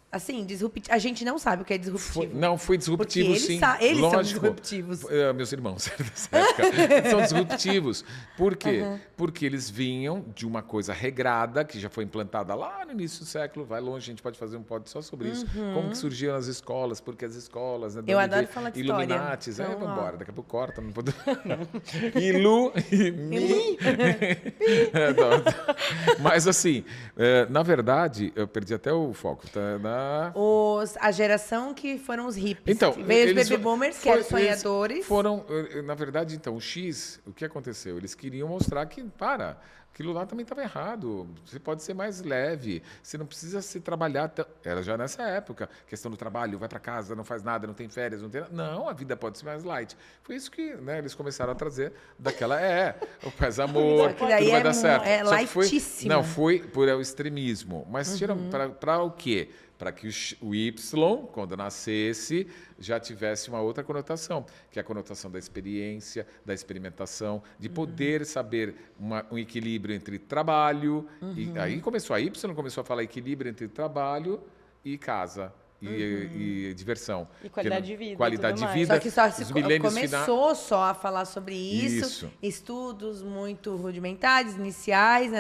assim, disruptivo. A gente não sabe o que é disruptivo. Foi disruptivo, Porque sim. eles são Lógico. disruptivos. Meus irmãos, dessa época, são disruptivos. Por quê? Porque eles vinham de uma coisa regrada, que já foi implantada lá no início do século, vai longe, a gente pode fazer um pod só sobre isso. Como que surgiam as escolas, porque as escolas... Né, Eu adoro falar de história. Illuminatis, Então, vamos ó. embora, daqui a pouco corta, não pode... Ilu... Mi... Mas assim, na verdade, eu perdi até o foco. Tá? A geração que foram os hippies. Então, Veio os baby boomers, que eram os eles sonhadores. Foram, na verdade, então, o X, o que aconteceu? Eles queriam mostrar que, aquilo lá também estava errado. Você pode ser mais leve, você não precisa se trabalhar. Era já nessa época, questão do trabalho, vai para casa, não faz nada, não tem férias, não tem nada. Não, a vida pode ser mais light. Foi isso que, né, eles começaram a trazer daquela, o paz amor, Só que daí tudo vai dar certo. é Só que lightíssimo. não, foi por o extremismo. Mas para o quê? Para que o Y, quando nascesse, já tivesse uma outra conotação, que é a conotação da experiência, da experimentação, de poder saber um equilíbrio entre trabalho, e aí a Y começou a falar equilíbrio entre trabalho e casa. E diversão. E qualidade de vida. Qualidade tudo de mais. vida. Só que só os milênios começou só a falar sobre isso. Estudos muito rudimentares, iniciais,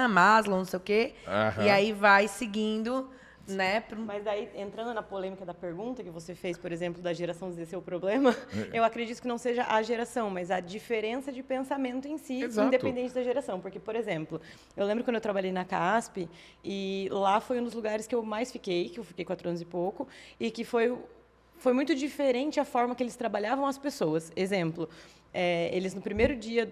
Maslow, não sei o quê. E aí vai seguindo né? Mas daí, entrando na polêmica da pergunta que você fez, por exemplo, da geração Z ser o problema, eu acredito que não seja a geração, mas a diferença de pensamento em si, Exato. independente da geração. Porque, por exemplo, eu lembro quando eu trabalhei na CASP, e lá foi um dos lugares que eu mais fiquei, que eu fiquei 4 anos e pouco, e que foi muito diferente a forma que eles trabalhavam as pessoas. Exemplo, eles no primeiro dia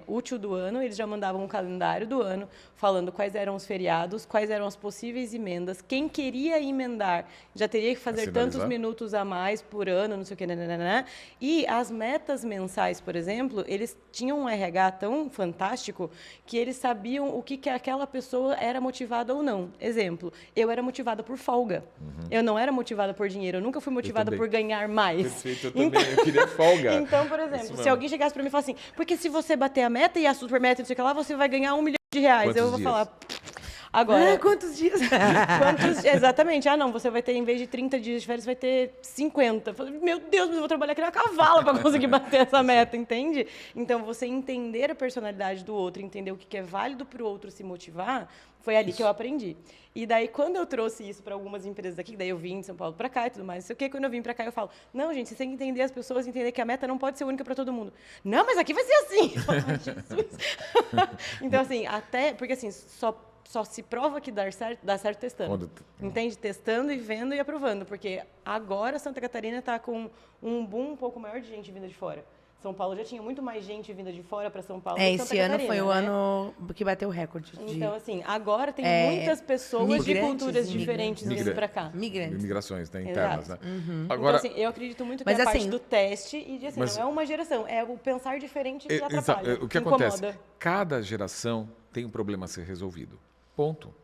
útil do ano, eles já mandavam um calendário do ano, falando quais eram os feriados, quais eram as possíveis emendas, quem queria emendar já teria que fazer tantos minutos a mais por ano, não sei o que, nananana. E as metas mensais, por exemplo, eles tinham um RH tão fantástico que eles sabiam o que aquela pessoa era motivada ou não. Exemplo, eu era motivada por folga. Eu não era motivada por dinheiro, eu nunca fui motivada por ganhar mais. Perfeito, eu também, eu queria folga. Então, por exemplo, se alguém chegasse para mim e falasse assim, porque se você bater a meta e a super meta, não sei o que lá, você vai ganhar R$1 milhão. Quantos eu vou dias? falar. Agora, Quantos dias? Exatamente. Não, você vai ter, em vez de 30 dias de férias, vai ter 50. Eu falei, meu Deus, mas eu vou trabalhar que nem uma cavala para conseguir bater essa meta, entende? Então, você entender a personalidade do outro, entender o que é válido para o outro se motivar, foi ali que eu aprendi. E daí, quando eu trouxe isso para algumas empresas aqui, daí eu vim de São Paulo para cá e tudo mais, não sei o quê, quando eu vim para cá, eu falo, não, gente, vocês têm que entender as pessoas, entender que a meta não pode ser única para todo mundo. Não, mas aqui vai ser assim. Eu falo, Jesus. Então, assim, porque assim, só se prova que dá certo testando. Entende? Testando e vendo e aprovando. Porque agora Santa Catarina está com um boom um pouco maior de gente vinda de fora. São Paulo já tinha muito mais gente vinda de fora para São Paulo do que Santa esse ano Catarina, foi o ano que bateu o recorde. Então, assim, agora tem muitas pessoas de culturas diferentes vindo para cá. Migrações, né, internas, né? Agora, então, assim, eu acredito muito que é a parte do teste e de, assim, não é uma geração, é o pensar diferente que atrapalha, o que acontece? Cada geração tem um problema a ser resolvido. Ponto.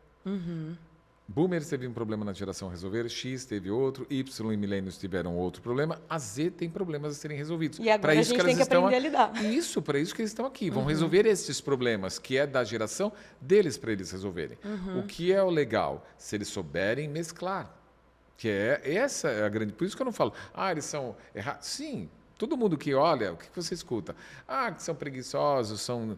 Boomers teve um problema na geração a resolver, X teve outro, Y e Millennials tiveram outro problema, a Z tem problemas a serem resolvidos. E agora a gente tem que aprender a lidar. Isso, para isso que eles estão aqui. Vão resolver esses problemas, que é da geração deles para eles resolverem. O que é o legal? Se eles souberem mesclar. Essa é a grande... Por isso que eu não falo, eles são errados. Sim. Todo mundo que olha, o que você escuta? Que são preguiçosos, são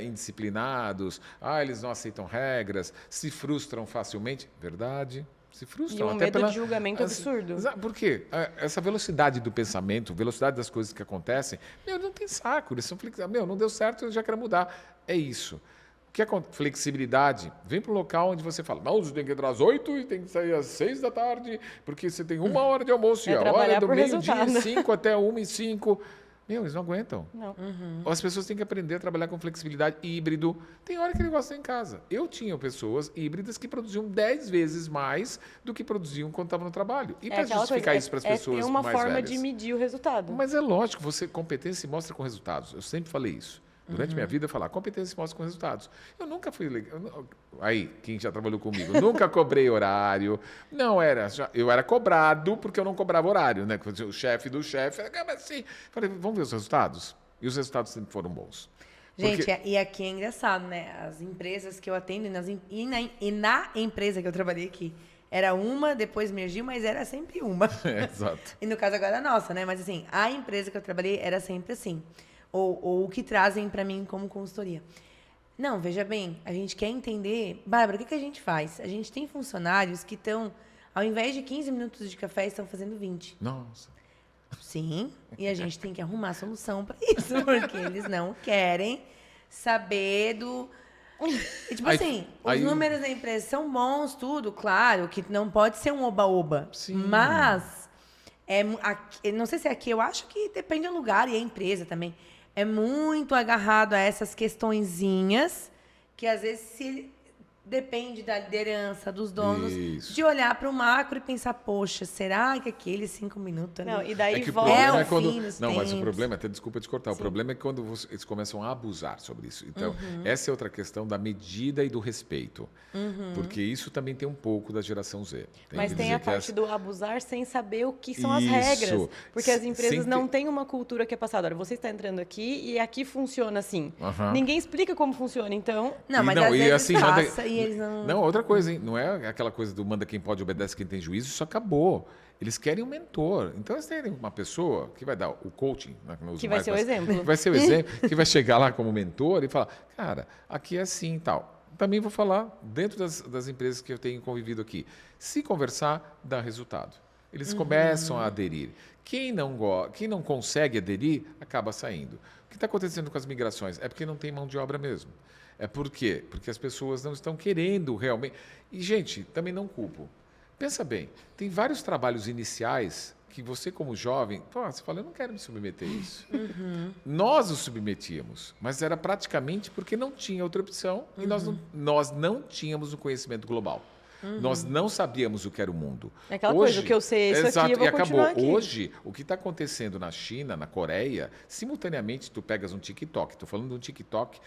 indisciplinados, eles não aceitam regras, se frustram facilmente. Verdade, se frustram. E um medo de julgamento absurdo. Por quê? Essa velocidade do pensamento, velocidade das coisas que acontecem, não tem saco, eles são flexíveis. Não deu certo, eu já quero mudar. É isso. O que é flexibilidade? Vem para um local onde você fala, não, você tem que entrar às 8 e tem que sair às 6 da tarde, porque você tem 1 hora de almoço e a hora é do meio-dia 5 até 1h05. Eles não aguentam. Não. As pessoas têm que aprender a trabalhar com flexibilidade híbrido. Tem hora que ele gosta em casa. Eu tinha pessoas híbridas que produziam 10 vezes mais do que produziam quando estavam no trabalho. E para justificar isso para as pessoas mais velhas? É uma forma de medir o resultado. Mas é lógico, competência se mostra com resultados. Eu sempre falei isso. Durante minha vida, eu falava, competência se mostra com resultados. Eu nunca fui... Aí, quem já trabalhou comigo, nunca cobrei horário. Eu era cobrado porque eu não cobrava horário, né? O chefe do chefe, assim. Falei, vamos ver os resultados? E os resultados sempre foram bons. Gente, e aqui é engraçado, né? As empresas que eu atendo e na empresa que eu trabalhei aqui, era uma, depois emergiu, mas era sempre uma. Exato. E no caso agora é nossa, né? Mas assim, a empresa que eu trabalhei era sempre assim. Ou o que trazem para mim como consultoria. Não, veja bem, a gente quer entender... Bárbara, o que a gente faz? A gente tem funcionários que estão, ao invés de 15 minutos de café, estão fazendo 20. Nossa. Sim, e a gente tem que arrumar solução para isso, porque eles não querem saber do... E, tipo os números da empresa são bons, tudo, claro, que não pode ser um oba-oba. Sim. Mas, não sei se é aqui, eu acho que depende do lugar e a empresa também. É muito agarrado a essas questõezinhas que, às vezes, depende da liderança, dos donos, de olhar para o macro e pensar, poxa, será que aqueles 5 minutos... Não, e daí volta... Não, mas o problema, até desculpa te cortar, o problema é quando eles começam a abusar sobre isso. Então, essa é outra questão da medida e do respeito. Porque isso também tem um pouco da geração Z. Mas tem a parte do abusar sem saber o que são as regras. Porque as empresas não têm uma cultura que é passada. Olha, você está entrando aqui e aqui funciona assim. Ninguém explica como funciona, então... Não, mas às vezes passa e eles não... Não, outra coisa, hein? Não é aquela coisa do manda quem pode, obedece quem tem juízo, isso acabou. Eles querem um mentor. Então, eles têm uma pessoa que vai dar o coaching. Né, que vai ser o exemplo. Vai ser o exemplo, que vai chegar lá como mentor e falar, cara, aqui é assim e tal. também vou falar dentro das empresas que eu tenho convivido aqui. Se conversar, dá resultado. Eles começam a aderir. Quem não consegue aderir, acaba saindo. O que está acontecendo com as migrações? É porque não tem mão de obra mesmo. É por quê? Porque as pessoas não estão querendo realmente... E, gente, também não culpo. Pensa bem, tem vários trabalhos iniciais que você, como jovem, você fala, eu não quero me submeter a isso. Nós os submetíamos, mas era praticamente porque não tinha outra opção e nós não tínhamos o conhecimento global. Nós não sabíamos o que era o mundo. É aquela coisa, o que eu sei, isso exato, aqui, eu vou continuar acabou. aqui. Hoje, o que está acontecendo na China, na Coreia, simultaneamente tu pegas um TikTok, estou falando de um TikTok,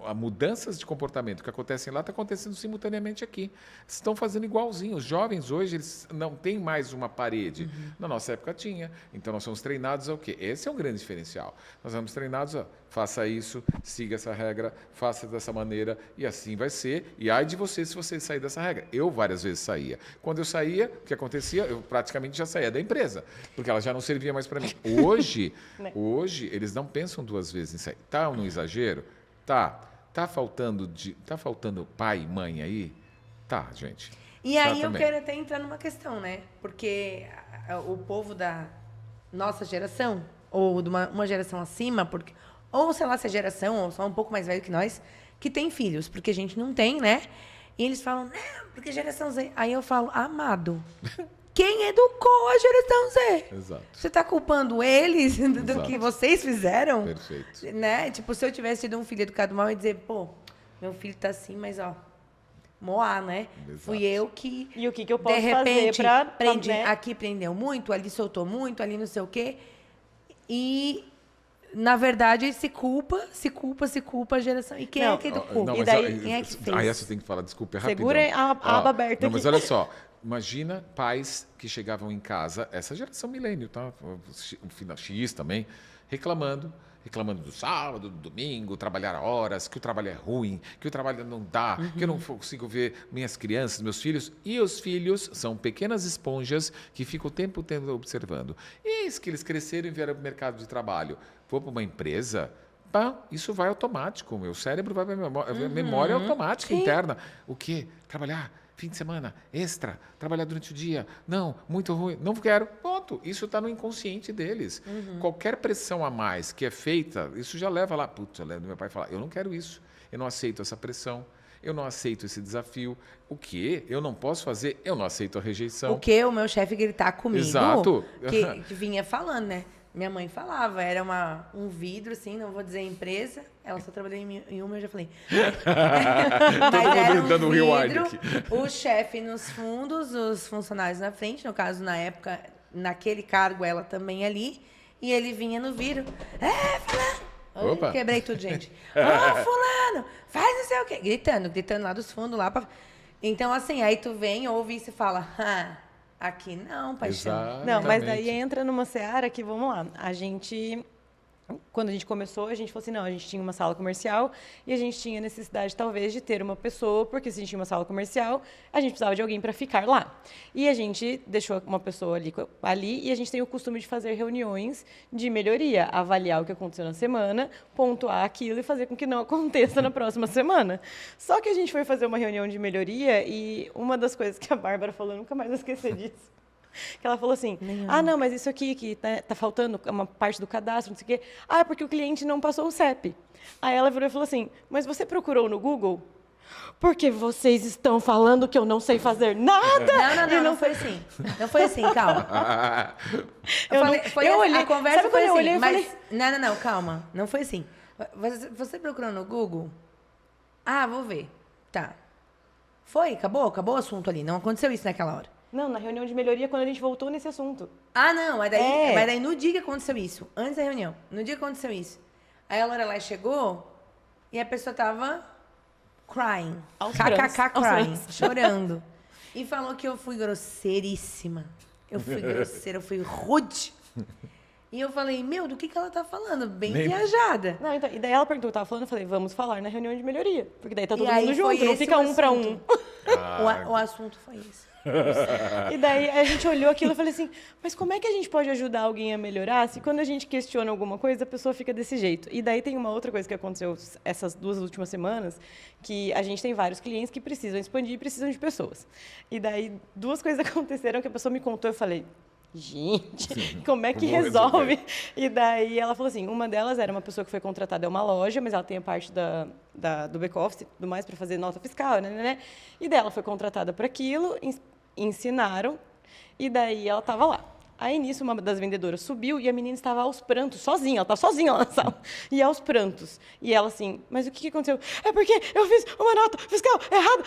as mudanças de comportamento que acontecem lá está acontecendo simultaneamente aqui. Estão fazendo igualzinho. Os jovens hoje, eles não têm mais uma parede. Na nossa época tinha. Então, nós somos treinados ao quê? Esse é um grande diferencial. Nós somos treinados a faça isso, siga essa regra, faça dessa maneira e assim vai ser. E ai de você se você sair dessa regra. Eu várias vezes saía. Quando eu saía, o que acontecia? Eu praticamente já saía da empresa, porque ela já não servia mais para mim. Hoje, eles não pensam duas vezes em sair. Tá no exagero? Tá faltando pai e mãe aí? Tá, gente. E aí eu quero até entrar numa questão, né? Porque o povo da nossa geração, ou de uma geração acima, porque, ou sei lá se é geração, ou só um pouco mais velho que nós, que tem filhos, porque a gente não tem, né? E eles falam, não, porque geração Z. Aí eu falo, amado, quem educou a geração Z? Exato. Você está culpando eles do que vocês fizeram? Perfeito. Né? Tipo, se eu tivesse tido um filho educado mal, eu ia dizer, pô, meu filho tá assim, mas ó, moá, né? Exato. Fui eu que... E o que eu posso de repente, fazer pra né? Aqui prendeu muito, ali soltou muito, ali não sei o quê. E, na verdade, se culpa a geração. E quem é que educou? Não, E daí, quem é que fez? Aí essa tem que falar, desculpa, é rapidão. Segura a aba aberta não, aqui. mas olha só, imagina pais que chegavam em casa, essa geração milênio, tá? O final X também, reclamando do sábado, do domingo, trabalhar horas, que o trabalho é ruim, que o trabalho não dá, que eu não consigo ver minhas crianças, meus filhos. E os filhos são pequenas esponjas que ficam o tempo todo observando. E eis que eles cresceram e vieram para o mercado de trabalho. Vou para uma empresa, isso vai automático. O meu cérebro vai para a memória automática interna. O quê? Trabalhar. Fim de semana, extra, trabalhar durante o dia. Não, muito ruim, não quero. Ponto. Isso está no inconsciente deles. Qualquer pressão a mais que é feita, isso já leva lá. Putz, eu lembro do meu pai falar, eu não quero isso. Eu não aceito essa pressão. Eu não aceito esse desafio. O quê? Eu não posso fazer? Eu não aceito a rejeição. O quê? O meu chefe gritar comigo. Exato. Que vinha falando, né? Minha mãe falava, era um vidro, assim, não vou dizer empresa. Ela só trabalhou em uma, eu já falei. Mas era um vidro, o chefe nos fundos, os funcionários na frente, no caso, na época, naquele cargo, ela também ali. E ele vinha no vidro. Fulano! Opa. Quebrei tudo, gente. Fulano! Faz não sei o quê. Gritando lá dos fundos, lá pra... Então, assim, aí tu vem, ouve isso e fala... Aqui não, paixão. Exatamente. Não, mas daí entra numa seara que, vamos lá, quando a gente começou, a gente falou assim, não, a gente tinha uma sala comercial e a gente tinha necessidade, talvez, de ter uma pessoa, porque se a gente tinha uma sala comercial, a gente precisava de alguém para ficar lá. E a gente deixou uma pessoa ali e a gente tem o costume de fazer reuniões de melhoria, avaliar o que aconteceu na semana, pontuar aquilo e fazer com que não aconteça na próxima semana. Só que a gente foi fazer uma reunião de melhoria e uma das coisas que a Bárbara falou, eu nunca mais vou esquecer disso. Que ela falou assim, não, mas isso aqui que tá faltando uma parte do cadastro, não sei o quê. É porque o cliente não passou o CEP. Aí ela virou e falou assim, mas você procurou no Google? Porque vocês estão falando que eu não sei fazer nada. Não foi assim. Não foi assim, calma. Eu olhei, a conversa sabe foi assim, olhei, mas... falei... Não, calma. Não foi assim. Você procurou no Google? Vou ver. Tá. Acabou o assunto ali. Não aconteceu isso naquela hora. Não, na reunião de melhoria, quando a gente voltou nesse assunto. Não, mas daí no dia que aconteceu isso, antes da reunião, no dia que aconteceu isso, aí a Lorelai chegou e a pessoa tava crying, kkk crying, chorando. E falou que eu fui grosseiríssima. Eu fui grosseira, eu fui rude. E eu falei, do que ela tá falando? Bem viajada. Não, então, e daí ela perguntou, eu tava falando, eu falei, vamos falar na reunião de melhoria. Porque daí tá todo e mundo junto, não fica um para um. O assunto foi esse. E daí a gente olhou aquilo e falei assim, mas como é que a gente pode ajudar alguém a melhorar se quando a gente questiona alguma coisa, a pessoa fica desse jeito? E daí tem uma outra coisa que aconteceu essas 2 últimas semanas, que a gente tem vários clientes que precisam expandir e precisam de pessoas. E daí 2 coisas aconteceram que a pessoa me contou, eu falei, gente, como é que resolve? E daí ela falou assim, uma delas era uma pessoa que foi contratada, é uma loja, mas ela tem a parte do back-office e tudo mais para fazer nota fiscal, né? E daí ela foi contratada para aquilo, ensinaram, e daí ela estava lá. Aí, nisso, uma das vendedoras subiu e a menina estava aos prantos, sozinha, ela estava sozinha lá na sala, e aos prantos. E ela assim, mas o que aconteceu? É porque eu fiz uma nota fiscal errada,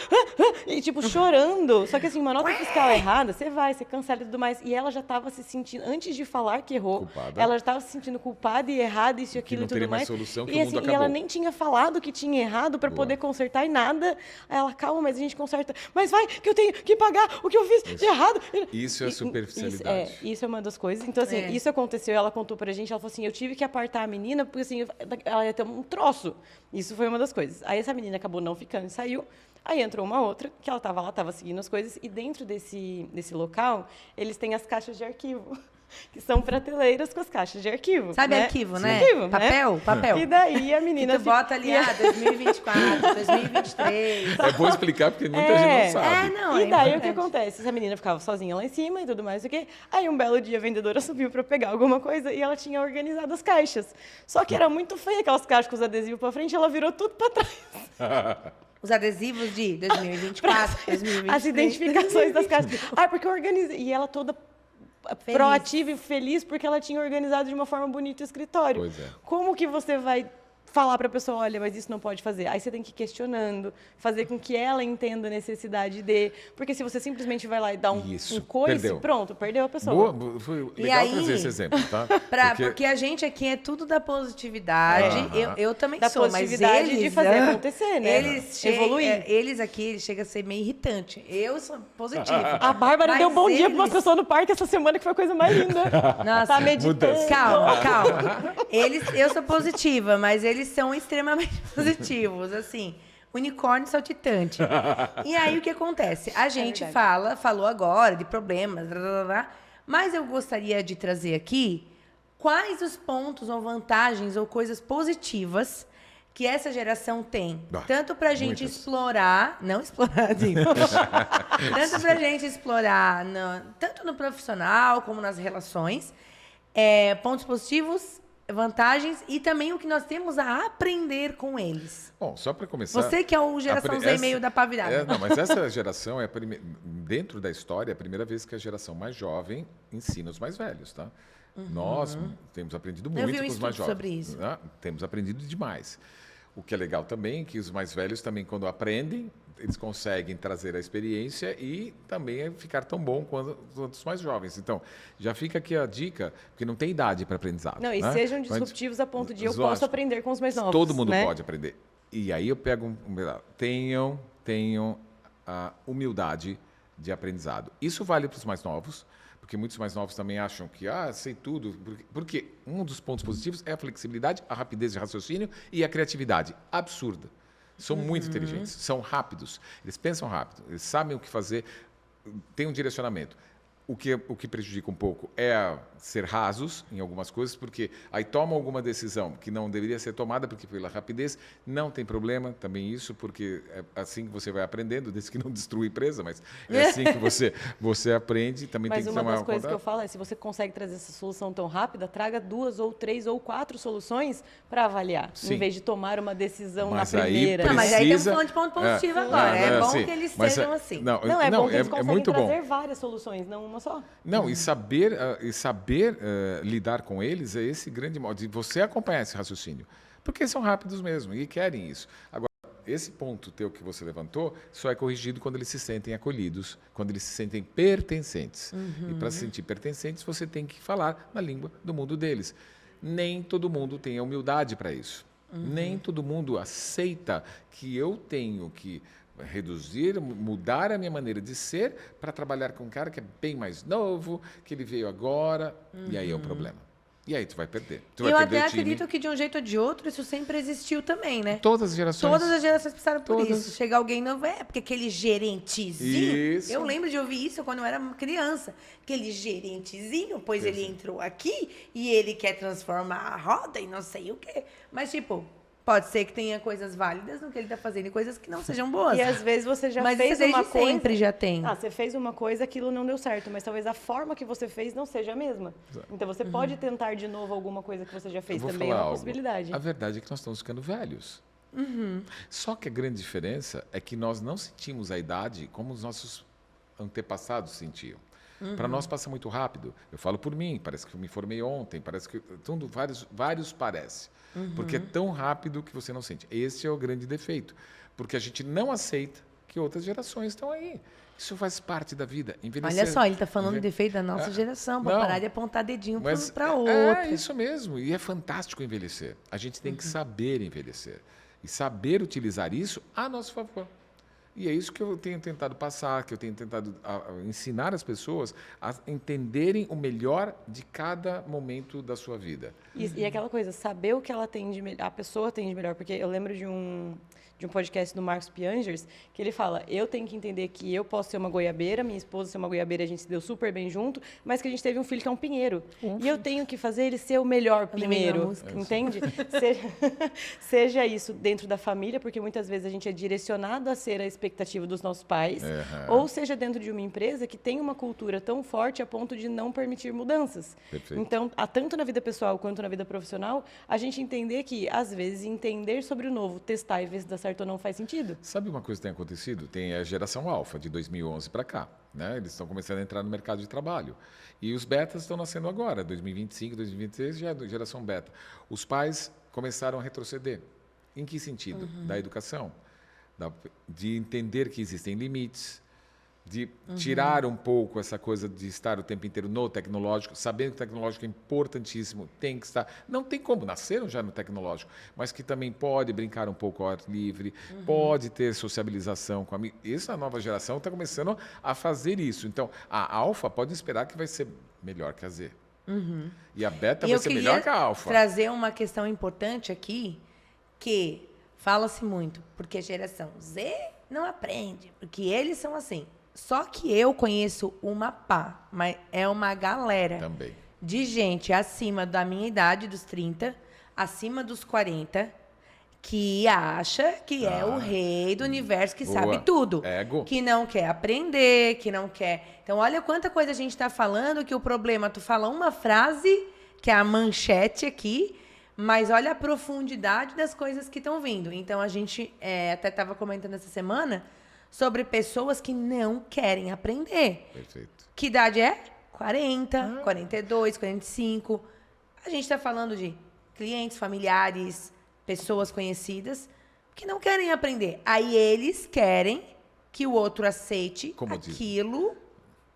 e tipo, chorando. Só que assim, uma nota fiscal errada, você cancela e tudo mais. E ela já estava se sentindo, antes de falar que errou, Culpada. ela já estava se sentindo culpada e errada, isso e aquilo e tudo mais. Solução, que e, o mundo assim, acabou. ela nem tinha falado que tinha errado para poder consertar e nada. Aí ela, calma, mas a gente conserta. Mas vai, que eu tenho que pagar o que eu fiz de errado. Isso é superficialidade. Isso é uma das coisas. Então, assim, isso aconteceu, ela contou pra gente, ela falou assim, eu tive que apartar a menina, porque assim, ela ia ter um troço. Isso foi uma das coisas. Aí essa menina acabou não ficando e saiu. Aí entrou uma outra, que ela estava lá, estava seguindo as coisas, e dentro desse local, eles têm as caixas de arquivo, que são prateleiras com as caixas de arquivo. Sabe né? arquivo, né? Arquivo, papel, né? papel. E daí a menina... Que tu bota ali, 2024, 2023. É bom explicar, porque muita gente não sabe. Não, E daí importante. o que acontece? Essa menina ficava sozinha lá em cima e tudo mais, o quê? Aí um belo dia a vendedora subiu para pegar alguma coisa e ela tinha organizado as caixas. Só que era muito feia aquelas caixas com os adesivos para frente, ela virou tudo para trás. Os adesivos de 2024, 2023. As identificações das caixas. Porque eu organizei. E ela toda proativa e feliz porque ela tinha organizado de uma forma bonita o escritório. Pois é. Como que você vai falar para a pessoa, olha, mas isso não pode fazer? Aí você tem que ir questionando, fazer com que ela entenda a necessidade de... Porque se você simplesmente vai lá e dá um coice, perdeu. Pronto, perdeu a pessoa. Boa, foi E legal aí, trazer esse exemplo, tá? Porque a gente aqui é tudo da positividade. Eu também Da sou, mas positividade eles... de fazer acontecer, né? Evoluir. Eles aqui chega a ser meio irritante. Eu sou positiva. A Bárbara Mas deu bom dia para uma eles- pessoa no parque essa semana, que foi a coisa mais linda. Nossa, Tá meditando. calma. Eu sou positiva, mas eles são extremamente positivos, assim, unicórnio saltitante. E aí o que acontece? A gente falou agora de problemas, blá, blá, blá, mas eu gostaria de trazer aqui quais os pontos ou vantagens ou coisas positivas que essa geração tem, tanto pra gente muitas. explorar, não explorar, digo, tanto pra gente explorar, tanto no profissional como nas relações, pontos positivos, vantagens e também o que nós temos a aprender com eles. Bom, só para começar... Você que é o geração Z meio da pavirada. Não, mas essa geração é, dentro da história, é a primeira vez que a geração mais jovem ensina os mais velhos, tá? Nós temos aprendido muito vi um com os mais estudo jovens. sobre isso. Né? Temos aprendido demais. O que é legal também é que os mais velhos também, quando aprendem, eles conseguem trazer a experiência e também ficar tão bom quanto os mais jovens. Então, já fica aqui a dica, porque não tem idade para aprendizado. Não, e né? sejam disruptivos a ponto de eu Lógico. posso aprender com os mais novos. Todo mundo né? pode aprender. E aí eu pego tenham a humildade de aprendizado. Isso vale para os mais novos, porque muitos mais novos também acham que, sei tudo. Porque um dos pontos positivos é a flexibilidade, a rapidez de raciocínio e a criatividade. Absurda. São muito inteligentes, são rápidos, eles pensam rápido, eles sabem o que fazer, têm um direcionamento. O que prejudica um pouco é ser rasos em algumas coisas, porque aí tomam alguma decisão que não deveria ser tomada, porque pela rapidez, não tem problema também isso, porque é assim que você vai aprendendo, desde que não destrua a empresa, mas é assim que você aprende, também Mas tem que uma tomar das coisas que eu falo é, se você consegue trazer essa solução tão rápida, traga 2 ou 3 ou 4 soluções para avaliar, Sim. em vez de tomar uma decisão Mas na aí primeira. Não, mas aí estamos precisa- falando de ponto positivo agora. É bom sim. que eles Mas sejam assim. Não, é bom que eles conseguem muito bom. trazer várias soluções, não uma só. Não, e saber lidar com eles é esse grande modo de você acompanhar esse raciocínio. Porque são rápidos mesmo e querem isso. Agora, esse ponto teu que você levantou só é corrigido quando eles se sentem acolhidos, quando eles se sentem pertencentes. E para se sentir pertencentes, você tem que falar na língua do mundo deles. Nem todo mundo tem a humildade para isso. Nem todo mundo aceita que eu tenho que reduzir, mudar a minha maneira de ser para trabalhar com um cara que é bem mais novo, que ele veio agora, e aí é o problema. E aí tu vai perder. Eu até acredito que de um jeito ou de outro isso sempre existiu também, né? Todas as gerações. Todas as gerações passaram por isso. Chega alguém novo, porque aquele gerentezinho... Isso. Eu lembro de ouvir isso quando eu era criança. Aquele gerentezinho, pois ele entrou aqui e ele quer transformar a roda e não sei o quê. Mas, tipo... Pode ser que tenha coisas válidas no que ele está fazendo e coisas que não sejam boas. E às vezes você já mas fez uma coisa... sempre já tem. Você fez uma coisa, aquilo não deu certo, mas talvez a forma que você fez não seja a mesma. Então você pode tentar de novo alguma coisa que você já fez, também é uma possibilidade. A verdade é que nós estamos ficando velhos. Só que a grande diferença é que nós não sentimos a idade como os nossos antepassados sentiam. Para nós passa muito rápido. Eu falo por mim, parece que eu me formei ontem, parece que tudo, vários parece. Porque é tão rápido que você não sente. Esse é o grande defeito. Porque a gente não aceita que outras gerações estão aí. Isso faz parte da vida. Envelhecer, olha só, ele está falando de defeito da nossa geração, para parar de apontar dedinho para outra. É isso mesmo. E é fantástico envelhecer. A gente tem que saber envelhecer. E saber utilizar isso a nosso favor. E é isso que eu tenho tentado passar, que eu tenho tentado ensinar as pessoas a entenderem o melhor de cada momento da sua vida. E aquela coisa, saber o que ela tem a pessoa tem de melhor, porque eu lembro de um podcast do Marcos Piangers, que ele fala, eu tenho que entender que eu posso ser uma goiabeira, minha esposa ser uma goiabeira, a gente se deu super bem junto, mas que a gente teve um filho que é um pinheiro. E eu tenho que fazer ele ser o melhor pinheiro, entende? Seja isso dentro da família, porque muitas vezes a gente é direcionado a ser a expectativa dos nossos pais, ou seja dentro de uma empresa que tem uma cultura tão forte a ponto de não permitir mudanças. Perfeito. Então, tanto na vida pessoal quanto na vida profissional, a gente entender que, às vezes, entender sobre o novo, testar e ver se dá certo ou não faz sentido. Sabe uma coisa que tem acontecido? Tem a geração alfa, de 2011 para cá. Né? Eles estão começando a entrar no mercado de trabalho. E os betas estão nascendo agora, 2025, 2026, já é geração beta. Os pais começaram a retroceder. Em que sentido? Da educação. De entender que existem limites, de tirar um pouco essa coisa de estar o tempo inteiro no tecnológico, sabendo que o tecnológico é importantíssimo, tem que estar... Não tem como, nasceram já no tecnológico, mas que também pode brincar um pouco ao ar livre, pode ter sociabilização com amigos. Essa nova geração está começando a fazer isso. Então, a alfa pode esperar que vai ser melhor que a Z. E a beta vai ser melhor que a alfa. Trazer uma questão importante aqui, que fala-se muito, porque a geração Z não aprende, porque eles são assim. Só que eu conheço uma pá, mas é uma galera também de gente acima da minha idade, dos 30, acima dos 40, que acha que é o rei do universo, que sabe tudo. Ego. Que não quer aprender, que não quer... Então, olha quanta coisa a gente está falando, que o problema, tu fala uma frase, que é a manchete aqui, mas olha a profundidade das coisas que estão vindo. Então, a gente até estava comentando essa semana sobre pessoas que não querem aprender. Perfeito. Que idade é? 40, 42, 45. A gente está falando de clientes, familiares, pessoas conhecidas que não querem aprender. Aí eles querem que o outro aceite aquilo,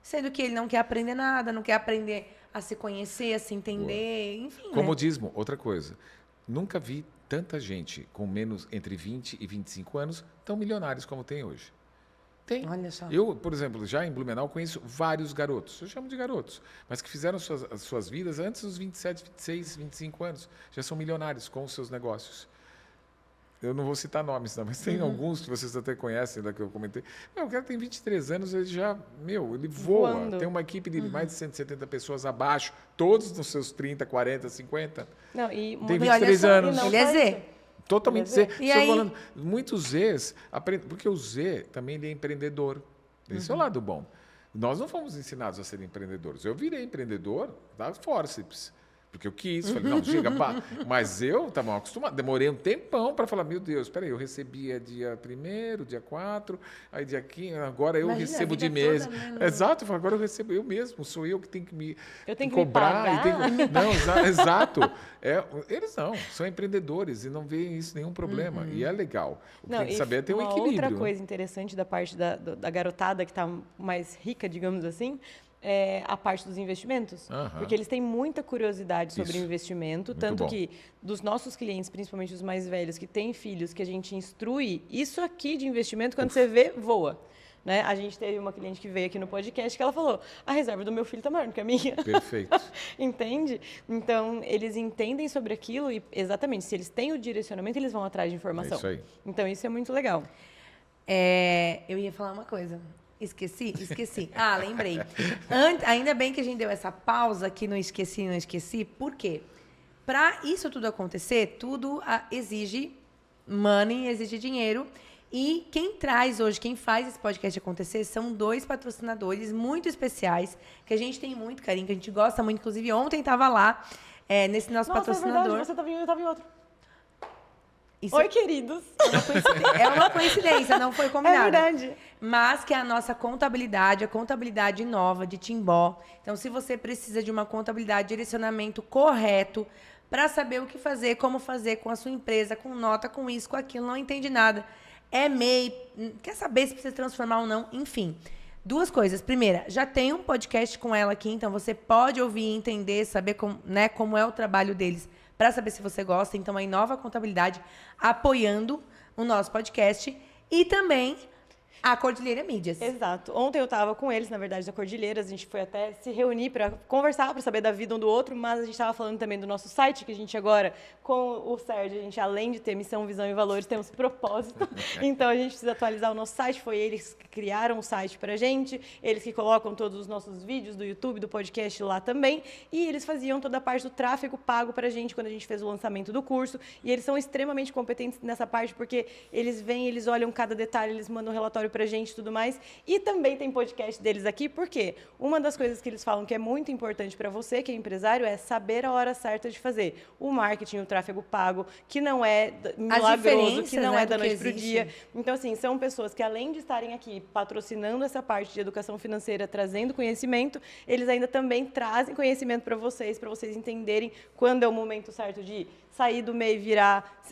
sendo que ele não quer aprender nada, não quer aprender a se conhecer, a se entender, enfim. Comodismo, outra coisa. Nunca vi tanta gente com menos entre 20 e 25 anos tão milionários como tem hoje. Tem. Olha só. Eu, por exemplo, já em Blumenau conheço vários garotos, eu chamo de garotos, mas que fizeram as suas vidas antes dos 27, 26, 25 anos. Já são milionários com os seus negócios. Eu não vou citar nomes, não, mas tem alguns que vocês até conhecem, da que eu comentei. O cara tem 23 anos, ele já, ele voa. Voando. Tem uma equipe de mais de 170 pessoas abaixo, todos nos seus 30, 40, 50. Não, tem 23 só, anos. Ele é Z. Totalmente Z. E aí? Falando, muitos Zs, porque o Z também ele é empreendedor. Esse é o lado bom. Nós não fomos ensinados a ser empreendedores. Eu virei empreendedor da Forceps. Porque eu quis, falei, não, chega, pá. Mas eu estava acostumado, demorei um tempão para falar, meu Deus, espera aí, eu recebia dia 1º, dia 4, aí dia 15, agora eu recebo de mês. Toda, né? Exato, eu falo, agora eu recebo eu mesmo, sou eu que tenho que me cobrar. Não, exato. Eles não, são empreendedores e não veem isso nenhum problema. E é legal. O que tem que saber é ter um equilíbrio. Outra coisa interessante da parte da garotada que está mais rica, digamos assim, é a parte dos investimentos, porque eles têm muita curiosidade sobre investimento, tanto que dos nossos clientes, principalmente os mais velhos, que têm filhos, que a gente instrui, isso aqui de investimento, quando você vê, voa. né? A gente teve uma cliente que veio aqui no podcast que ela falou, a reserva do meu filho está maior do que a minha. Perfeito. Entende? Então, eles entendem sobre aquilo e, exatamente, se eles têm o direcionamento, eles vão atrás de informação. É isso aí. Então, isso é muito legal. Eu ia falar uma coisa. Esqueci? Ah, lembrei. Ainda bem que a gente deu essa pausa aqui no esqueci. Por quê? Para isso tudo acontecer, tudo exige money, exige dinheiro. E quem traz hoje, quem faz esse podcast acontecer, são 2 patrocinadores muito especiais, que a gente tem muito carinho, que a gente gosta muito. Inclusive, ontem estava lá, nesse nosso patrocinador. É verdade, você estava em um, eu estava em outro. Isso Oi, queridos. É uma coincidência, não foi combinado. É verdade. Mas que é a nossa contabilidade, a contabilidade nova de Timbó. Então, se você precisa de uma contabilidade, direcionamento correto para saber o que fazer, como fazer com a sua empresa, com nota, com isso, com aquilo, não entende nada. É MEI, quer saber se precisa transformar ou não, enfim. 2 coisas. Primeira, já tem um podcast com ela aqui, então você pode ouvir, entender, saber como é o trabalho deles, para saber se você gosta. Então, a Inova Contabilidade apoiando o nosso podcast e também a Cordilheira Mídias. Exato. Ontem eu estava com eles, na verdade, da Cordilheira. A gente foi até se reunir para conversar, para saber da vida um do outro, mas a gente estava falando também do nosso site, que a gente agora, com o Sérgio, a gente, além de ter missão, visão e valores, temos propósito. Então, a gente precisa atualizar o nosso site. Foi eles que criaram o site para a gente, eles que colocam todos os nossos vídeos do YouTube, do podcast lá também, e eles faziam toda a parte do tráfego pago para a gente quando a gente fez o lançamento do curso, e eles são extremamente competentes nessa parte, porque eles vêm, eles olham cada detalhe, eles mandam um relatório pra gente e tudo mais. E também tem podcast deles aqui, porque uma das coisas que eles falam que é muito importante para você, que é empresário, é saber a hora certa de fazer o marketing, o tráfego pago, que não é milagroso, que não é da noite pro dia. Então, assim, são pessoas que, além de estarem aqui patrocinando essa parte de educação financeira, trazendo conhecimento, eles ainda também trazem conhecimento para vocês entenderem quando é o momento certo de sair do MEI e virar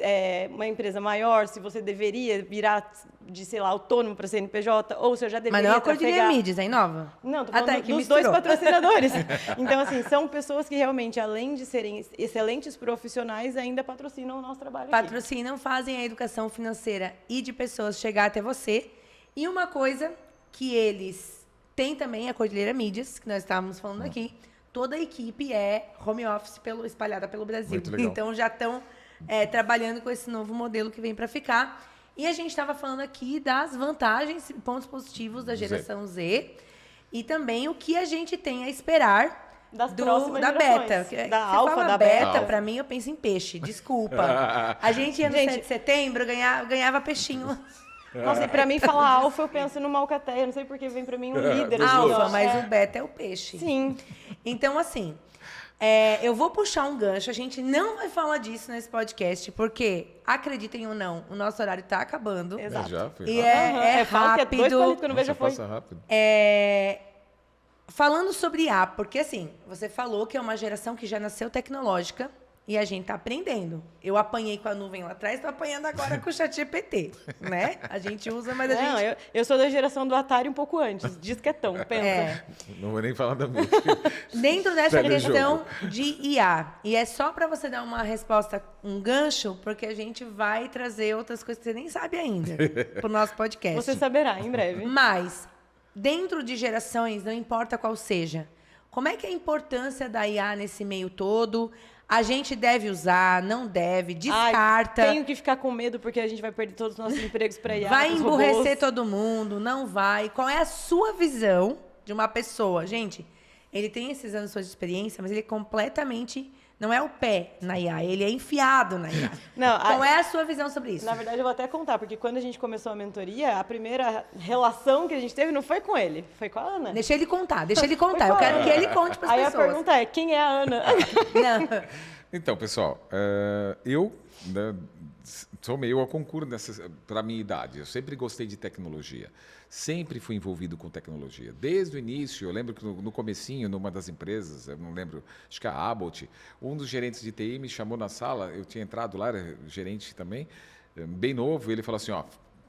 uma empresa maior, se você deveria virar de, sei lá, autônomo para CNPJ, ou se eu já deveria Mas não é a Cordilheira Mídias, é Inova? Não, tô falando dos 2 patrocinadores. Então, assim, são pessoas que realmente, além de serem excelentes profissionais, ainda patrocinam o nosso trabalho Patrocinam, aqui. Fazem a educação financeira e de pessoas chegar até você. E uma coisa que eles têm também, a Cordilheira Mídias, que nós estávamos falando aqui, toda a equipe é home office espalhada pelo Brasil. Então, já estão trabalhando com esse novo modelo que vem para ficar. E a gente estava falando aqui das vantagens e pontos positivos da geração Z. E também o que a gente tem a esperar das próximas da gerações. beta. Da alfa, da beta, para mim, eu penso em peixe. Desculpa. A gente ia no 7 de setembro, ganhava peixinho. Nossa, e pra mim falar alfa, eu penso no Malcatéia. Não sei porque vem pra mim um líder. Alfa, mas o beta é o peixe. Sim. Então, assim, eu vou puxar um gancho. A gente não vai falar disso nesse podcast, porque, acreditem ou não, o nosso horário tá acabando. Exato. Já foi E é rápido. Que 2 palitos que eu não vejo já foi. Passa rápido. Falando sobre IA, porque assim, você falou que é uma geração que já nasceu tecnológica e a gente tá aprendendo. Eu apanhei com a nuvem lá atrás, tô apanhando agora com o ChatGPT, né? A gente usa, mas a gente... Eu sou da geração do Atari um pouco antes. Disquetão, pensa. Não vou nem falar da minha. Dentro dessa questão de IA, e é só para você dar uma resposta, um gancho, porque a gente vai trazer outras coisas que você nem sabe ainda pro nosso podcast. Você saberá em breve. Mas, dentro de gerações, não importa qual seja, como é que é a importância da IA nesse meio todo? A gente deve usar, não deve, descarta. Tenho que ficar com medo porque a gente vai perder todos os nossos empregos para IA. Vai emburrecer todo mundo, não vai. Qual é a sua visão de uma pessoa? Gente, ele tem esses anos de experiência, mas ele é completamente... Não é o pé na IA, ele é enfiado na IA. Qual é a sua visão sobre isso? Na verdade, eu vou até contar, porque quando a gente começou a mentoria, a primeira relação que a gente teve não foi com ele, foi com a Ana. Deixa ele contar. Eu quero que ele conte para as pessoas. Aí a pergunta é, quem é a Ana? Não. Então, pessoal, eu sou meio ao concurso para a minha idade. Eu sempre gostei de tecnologia. Sempre fui envolvido com tecnologia. Desde o início, eu lembro que no comecinho, numa das empresas, eu não lembro, acho que a Abbott, um dos gerentes de TI me chamou na sala, eu tinha entrado lá, era gerente também, bem novo, e ele falou assim,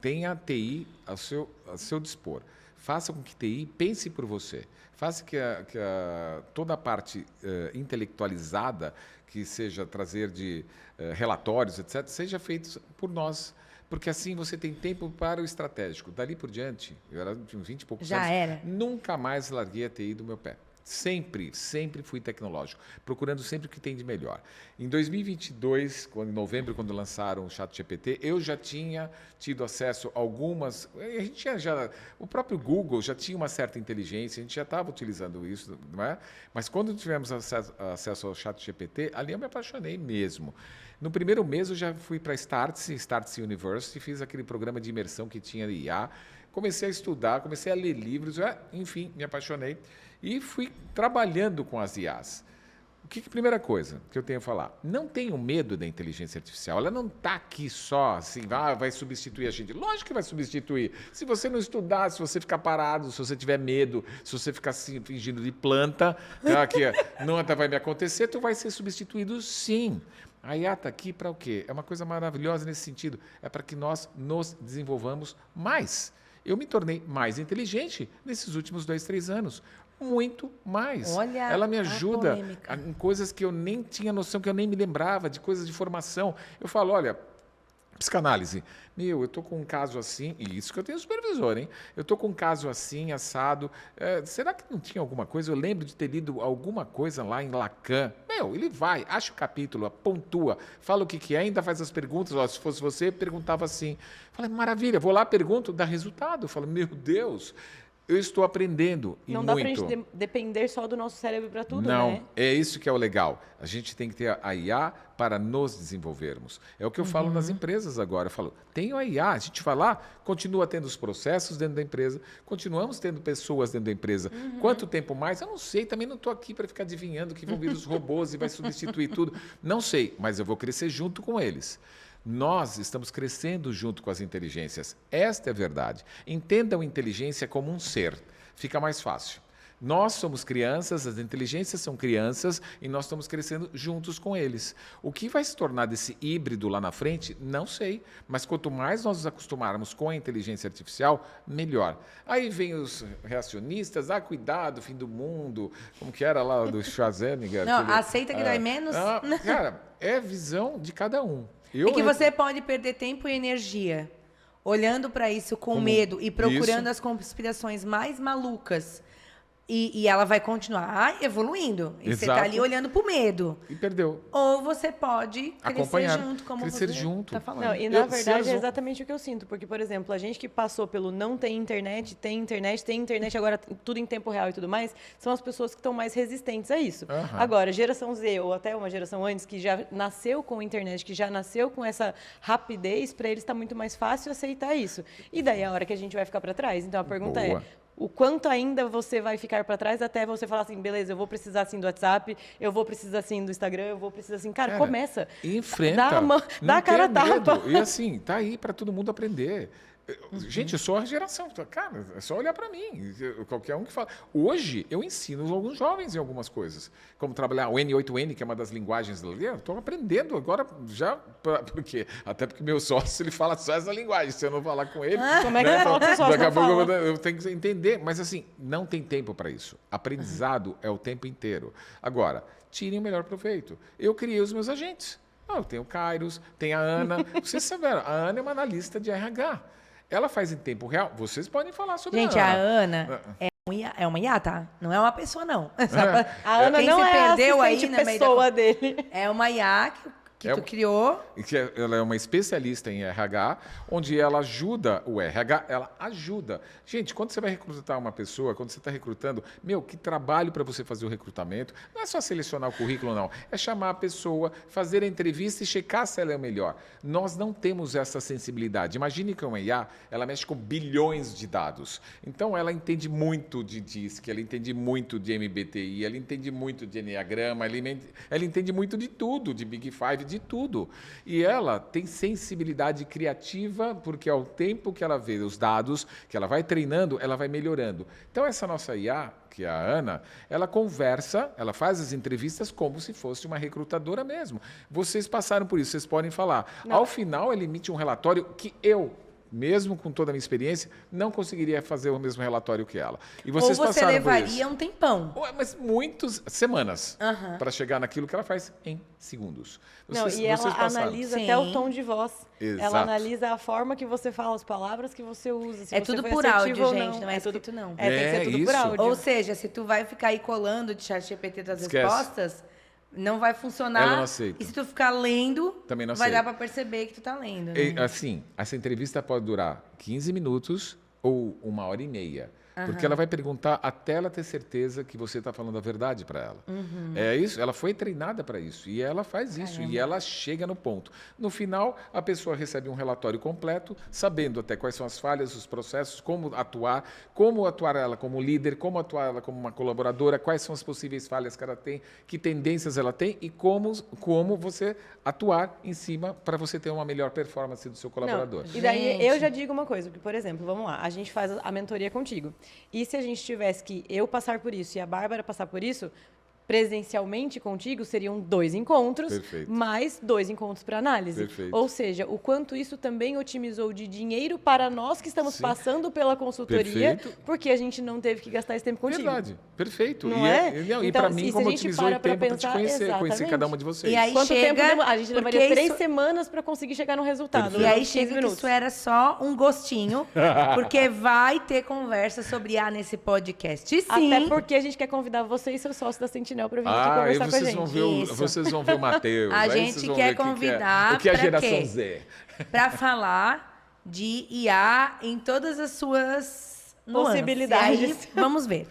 tenha TI ao seu dispor. Faça com que TI pense por você. Faça que toda a parte intelectualizada, que seja trazer de relatórios, etc., seja feita por nós, porque assim você tem tempo para o estratégico. Dali por diante, eu era de uns 20 e poucos Já anos, era. nunca mais larguei a TI do meu pé. Sempre fui tecnológico, procurando sempre o que tem de melhor. Em 2022, em novembro, quando lançaram o ChatGPT, eu já tinha tido acesso a algumas... A gente o próprio Google já tinha uma certa inteligência, a gente já estava utilizando isso, não é? Mas quando tivemos acesso ao ChatGPT, ali eu me apaixonei mesmo. No primeiro mês, eu já fui para a Startse University, fiz aquele programa de imersão que tinha IA, comecei a estudar, comecei a ler livros, enfim, me apaixonei. E fui trabalhando com as IAs. Primeira coisa que eu tenho a falar, não tenham medo da inteligência artificial. Ela não está aqui só assim, vai substituir a gente. Lógico que vai substituir. Se você não estudar, se você ficar parado, se você tiver medo, se você ficar assim, fingindo de planta, que nada vai me acontecer, tu vai ser substituído sim. A IA está aqui para o quê? É uma coisa maravilhosa nesse sentido. É para que nós nos desenvolvamos mais. Eu me tornei mais inteligente nesses últimos 2, 3 anos. Muito mais. Olha, ela me ajuda polêmica. em coisas que eu nem tinha noção, que eu nem me lembrava, de coisas de formação. Eu falo, olha, psicanálise. Eu estou com um caso assim, e isso que eu tenho supervisor, hein? Eu estou com um caso assim, assado. Será que não tinha alguma coisa? Eu lembro de ter lido alguma coisa lá em Lacan. Ele vai, acha o capítulo, pontua, fala o que é, ainda faz as perguntas. Ó, se fosse você, perguntava assim. Falei, maravilha, vou lá, pergunto, dá resultado. Eu falo, meu Deus, eu estou aprendendo e não muito. dá para a gente depender só do nosso cérebro para tudo, não, né? É isso que é o legal. A gente tem que ter a IA para nos desenvolvermos. É o que eu falo nas empresas agora. Eu falo, tenho a IA, a gente vai lá, continua tendo os processos dentro da empresa, continuamos tendo pessoas dentro da empresa. Quanto tempo mais? Eu não sei, também não estou aqui para ficar adivinhando que vão vir os robôs e vai substituir tudo. Não sei, mas eu vou crescer junto com eles. Nós estamos crescendo junto com as inteligências. Esta é a verdade. Entendam a inteligência como um ser. Fica mais fácil. Nós somos crianças, as inteligências são crianças e nós estamos crescendo juntos com eles. O que vai se tornar desse híbrido lá na frente, não sei. Mas quanto mais nós nos acostumarmos com a inteligência artificial, melhor. Aí vem os reacionistas, cuidado, fim do mundo, como que era lá do Schwarzenegger. Não, aceita que dói menos. Cara, é visão de cada um. E que você pode perder tempo e energia olhando para isso com medo e procurando as conspirações mais malucas. E ela vai continuar evoluindo. E você está ali olhando para o medo. E perdeu. Ou você pode crescer junto, como crescer você junto. está falando. Não, e na verdade é exatamente o que eu sinto. Porque, por exemplo, a gente que passou pelo não tem internet, agora tudo em tempo real e tudo mais, são as pessoas que estão mais resistentes a isso. Agora, geração Z ou até uma geração antes que já nasceu com a internet, que já nasceu com essa rapidez, para eles está muito mais fácil aceitar isso. E daí é a hora que a gente vai ficar para trás. Então a pergunta é... O quanto ainda você vai ficar para trás até você falar assim, beleza, eu vou precisar assim do WhatsApp, eu vou precisar assim do Instagram, eu vou precisar assim. Cara, começa. Enfrenta. Dá a cara a tapa. E assim, tá aí para todo mundo aprender. Gente, eu sou a geração. Cara, é só olhar para mim. Qualquer um que fala. Hoje, eu ensino alguns jovens em algumas coisas. Como trabalhar o N8N, que é uma das linguagens da linha. Estou aprendendo agora já. Por quê? Até porque meu sócio, ele fala só essa linguagem. Se eu não falar com ele... Como é que fala que seu sócio não fala? Eu tenho que entender. Mas assim, não tem tempo para isso. Aprendizado é o tempo inteiro. Agora, tirem o melhor proveito. Eu criei os meus agentes. Eu tenho o Kairos, tem a Ana. Vocês saberam, a Ana é uma analista de RH. Ela faz em tempo real. Vocês podem falar sobre a Ana. É uma IA, tá? Não é uma pessoa, não. A Ana não é perdeu a pessoa dele. É uma IA que tu criou. Ela é uma especialista em RH, onde ela ajuda o RH, ela ajuda. Gente, quando você vai recrutar uma pessoa, quando você está recrutando, que trabalho para você fazer o recrutamento. Não é só selecionar o currículo, não. É chamar a pessoa, fazer a entrevista e checar se ela é o melhor. Nós não temos essa sensibilidade. Imagine que uma IA, ela mexe com bilhões de dados. Então, ela entende muito de DISC, ela entende muito de MBTI, ela entende muito de Enneagrama, ela entende muito de tudo, de Big Five, de tudo. E ela tem sensibilidade criativa, porque ao tempo que ela vê os dados, que ela vai treinando, ela vai melhorando. Então, essa nossa IA, que é a Ana, ela conversa, ela faz as entrevistas como se fosse uma recrutadora mesmo. Vocês passaram por isso, vocês podem falar. Não. Ao final, ela emite um relatório que eu mesmo com toda a minha experiência, não conseguiria fazer o mesmo relatório que ela. E Ou vocês você passaram por levaria isso. um tempão. Mas muitas semanas para chegar naquilo que ela faz em segundos. E ela analisa até o tom de voz. Exato. Ela analisa a forma que você fala, as palavras que você usa. Se É você tudo foi por áudio, ou gente, não é escrito não. Tem que ser tudo por isso. áudio. Ou seja, se tu vai ficar aí colando de chat GPT das Esquece. respostas, não vai funcionar. Ela não aceita. E se tu ficar lendo, Também não vai aceita. dar para perceber que tu tá lendo. E, Né? assim, essa entrevista pode durar 15 minutos ou 1h30. Porque ela vai perguntar até ela ter certeza que você está falando a verdade para ela. É isso, ela foi treinada para isso. E ela faz isso. E ela chega no ponto. No final, a pessoa recebe um relatório completo, sabendo até quais são as falhas, os processos, como atuar ela como líder, como atuar ela como uma colaboradora, quais são as possíveis falhas que ela tem, que tendências ela tem e como você atuar em cima para você ter uma melhor performance do seu colaborador. Não, e daí Gente. eu já digo uma coisa, porque, por exemplo, vamos lá, a gente faz a mentoria contigo. E se a gente tivesse que eu passar por isso e a Bárbara passar por isso, presencialmente contigo seriam 2 encontros, Perfeito. mais 2 encontros para análise. Perfeito. Ou seja, o quanto isso também otimizou de dinheiro para nós que estamos Sim. passando pela consultoria, Perfeito. porque a gente não teve que gastar esse tempo contigo. Verdade, perfeito. Não e é? e Então, para e mim, se como a gente otimizou para o pra tempo para te pensar, conhecer exatamente. cada uma de vocês. E aí Quanto chega, tempo a gente levaria porque 3 isso- semanas para conseguir chegar no resultado. E aí 15 chega que minutos. isso era só um gostinho, porque vai ter conversa sobre IA nesse podcast. E sim, Até porque a gente quer convidar você e seu sócio da Sentinel para vir aqui aí conversar com a vocês gente. vão ver Isso. vocês vão ver o Matheus. A aí gente vocês vão quer ver o que convidar o que é a pra geração quê? Z. para falar de IA em todas as suas nuances. Possibilidades. E aí, vamos ver.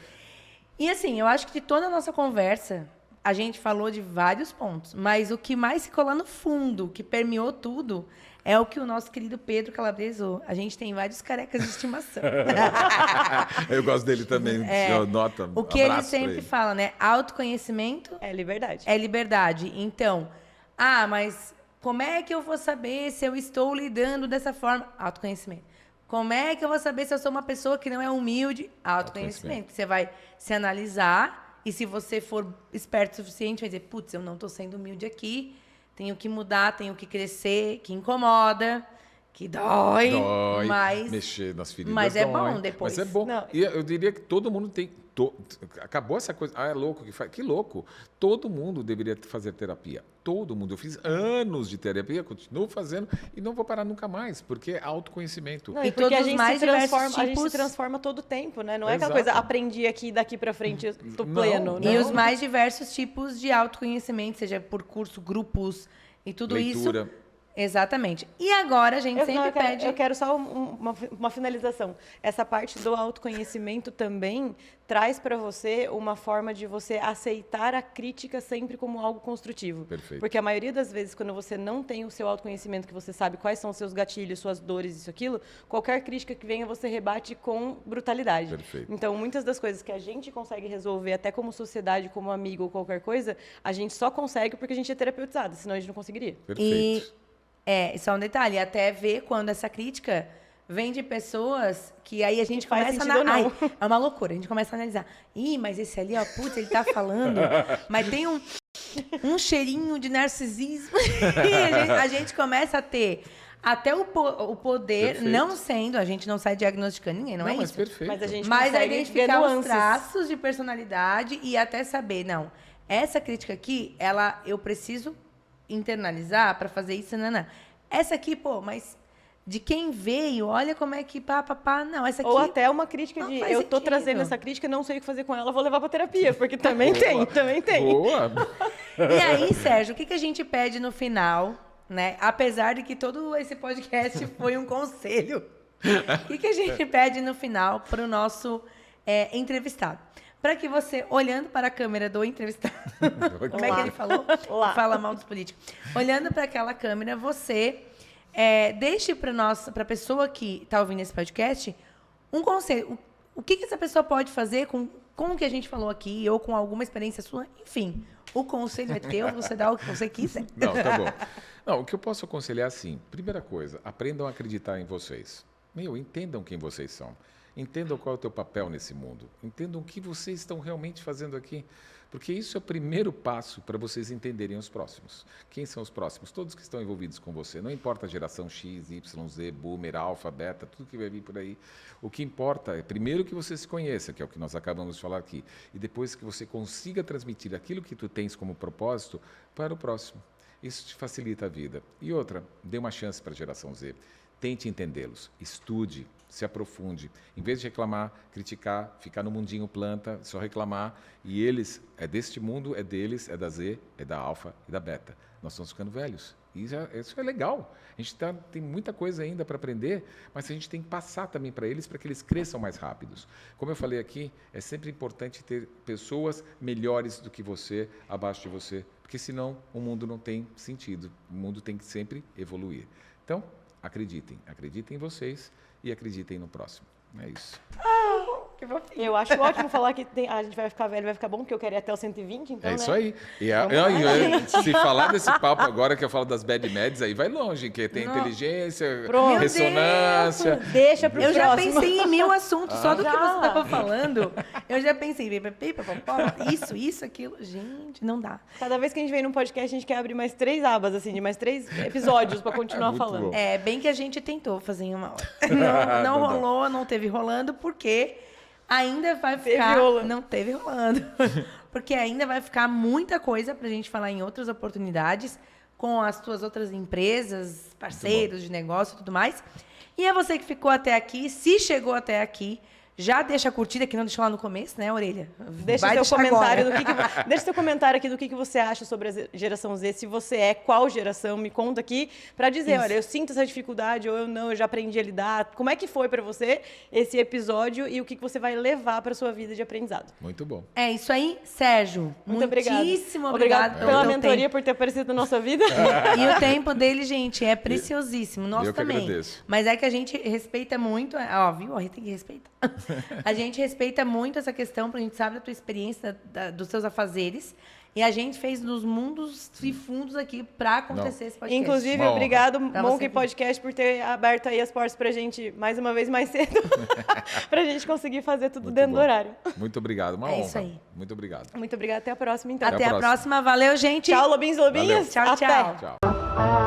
E assim, eu acho que de toda a nossa conversa, a gente falou de vários pontos, mas o que mais ficou lá no fundo, que permeou tudo, é o que o nosso querido Pedro Calabresou. A gente tem vários carecas de estimação. Eu gosto dele também. Nota, O que ele abraço pra sempre fala, né? Autoconhecimento É liberdade. é liberdade. Então, mas como é que eu vou saber se eu estou lidando dessa forma? Autoconhecimento. Como é que eu vou saber se eu sou uma pessoa que não é humilde? Autoconhecimento. Você vai se analisar e se você for esperto o suficiente, vai dizer, putz, eu não estou sendo humilde aqui, tenho que mudar, tenho que crescer, que incomoda, que dói, mas mexer nas feridas mas é dói, bom depois. Mas é bom. Não. E eu diria que todo mundo tem... Acabou essa coisa. É louco que faz. Que louco. Todo mundo deveria fazer terapia. Todo mundo. Eu fiz anos de terapia, continuo fazendo e não vou parar nunca mais, porque é autoconhecimento. Não, E e porque todos a os gente, mais se transforma, diversos a gente se tipos. transforma todo o tempo, né? Não é aquela Exato. coisa, aprendi aqui, daqui pra frente, eu tô Não. pleno. E Não. os mais diversos tipos de autoconhecimento, seja por curso, grupos e tudo Leitura. isso. Exatamente. E agora a gente sempre pede. Eu quero só uma finalização. Essa parte do autoconhecimento também traz para você uma forma de você aceitar a crítica sempre como algo construtivo. Perfeito. Porque a maioria das vezes, quando você não tem o seu autoconhecimento, que você sabe quais são os seus gatilhos, suas dores, isso, aquilo, qualquer crítica que venha, você rebate com brutalidade. Perfeito. Então, muitas das coisas que a gente consegue resolver, até como sociedade, como amigo ou qualquer coisa, a gente só consegue porque a gente é terapeutizado, senão a gente não conseguiria. Perfeito. Só um detalhe, até ver quando essa crítica vem de pessoas que aí a gente Faz começa sentido ou não. é uma loucura, a gente começa a analisar. Ih, mas esse ali, ó, putz, ele tá falando, mas tem um cheirinho de narcisismo. E a gente começa a ter até o poder, Perfeito. não sendo, a gente não sai diagnosticando ninguém, não é mas isso. perfeito. Mas a gente Mas a consegue ver identificar os nuances. traços de personalidade e até saber, não, essa crítica aqui, eu preciso internalizar para fazer isso, não. Essa aqui, pô, mas de quem veio, olha como é que não, essa aqui... Ou até uma crítica não de, faz eu tô sentido. trazendo essa crítica, não sei o que fazer com ela, vou levar pra terapia, porque também também tem. Boa. E aí, Sérgio, o que a gente pede no final, né? Apesar de que todo esse podcast foi um conselho, o que a gente pede no final para o nosso entrevistado? Para que você, olhando para a câmera do entrevistado, como é que ele falou? Lá. Fala mal dos políticos. Olhando para aquela câmera, você deixe para a pessoa que está ouvindo esse podcast um conselho. O que essa pessoa pode fazer com o que a gente falou aqui, ou com alguma experiência sua, enfim. O conselho é teu, você dá o que você quiser. Não, tá bom. Não, o que eu posso aconselhar é assim, primeira coisa, aprendam a acreditar em vocês. Entendam quem vocês são. Entendam qual é o teu papel nesse mundo. Entendam o que vocês estão realmente fazendo aqui. Porque isso é o primeiro passo para vocês entenderem os próximos. Quem são os próximos? Todos que estão envolvidos com você. Não importa a geração X, Y, Z, Boomer, Alfa, Beta, tudo que vai vir por aí. O que importa é, primeiro, que você se conheça, que é o que nós acabamos de falar aqui, e depois que você consiga transmitir aquilo que tu tens como propósito para o próximo. Isso te facilita a vida. E outra, dê uma chance para a geração Z. Tente entendê-los, estude, se aprofunde. Em vez de reclamar, criticar, ficar no mundinho planta, só reclamar, e eles, é deste mundo, é deles, é da Z, é da Alfa e da Beta. Nós estamos ficando velhos. E isso é legal. A gente tem muita coisa ainda para aprender, mas a gente tem que passar também para eles, para que eles cresçam mais rápidos. Como eu falei aqui, é sempre importante ter pessoas melhores do que você, abaixo de você, porque senão o mundo não tem sentido. O mundo tem que sempre evoluir. Então, acreditem em vocês e acreditem no próximo. É isso. Eu acho ótimo falar que a gente vai ficar velho, vai ficar bom, porque eu quero ir até os 120, então, É isso aí. E se falar desse papo agora, que eu falo das bad meds, aí vai longe, que tem inteligência, Pronto. ressonância. Deixa pro próximo. Eu já pensei em 1000 assuntos, só do que você estava falando. Eu já pensei, isso, aquilo. Gente, não dá. Cada vez que a gente vem num podcast, a gente quer abrir mais 3 abas, assim, de mais 3 episódios para continuar Muito falando. bom. É, bem que a gente tentou fazer em 1 hora. Não rolou, não teve rolando, porque ainda vai ficar... Não teve rolando. Porque ainda vai ficar muita coisa pra gente falar em outras oportunidades com as tuas outras empresas, parceiros de negócio e tudo mais. E é você que ficou até aqui, se chegou até aqui, já deixa a curtida, que não deixou lá no começo, né, Orelha? Deixa seu comentário deixa seu comentário aqui do que você acha sobre a geração Z, se você é qual geração, me conta aqui para dizer, olha, eu sinto essa dificuldade ou eu não, eu já aprendi a lidar. Como é que foi para você esse episódio e o que você vai levar para sua vida de aprendizado? Muito bom. É isso aí, Sérgio. Muito obrigado. Muitíssimo obrigado pela mentoria, por ter aparecido na nossa vida. E o tempo dele, gente, é preciosíssimo. Nosso Eu que também. agradeço. Mas é que a gente respeita muito. Ó, viu? A gente tem que respeitar. A gente respeita muito essa questão, porque a gente sabe da tua experiência, dos seus afazeres. E a gente fez nos mundos e fundos aqui para acontecer esse podcast. Inclusive, Uma obrigado, Pra Monkey você. Podcast, por ter aberto aí as portas pra gente mais uma vez mais cedo. Pra gente conseguir fazer tudo Muito dentro bom. do horário. Muito obrigado. Uma É honra. isso aí. Muito obrigado. Muito obrigada. Até a próxima, então. Até a próxima. próxima. Valeu, gente. Tchau, lobinhos e lobinhas. Tchau, Até. tchau. Tchau.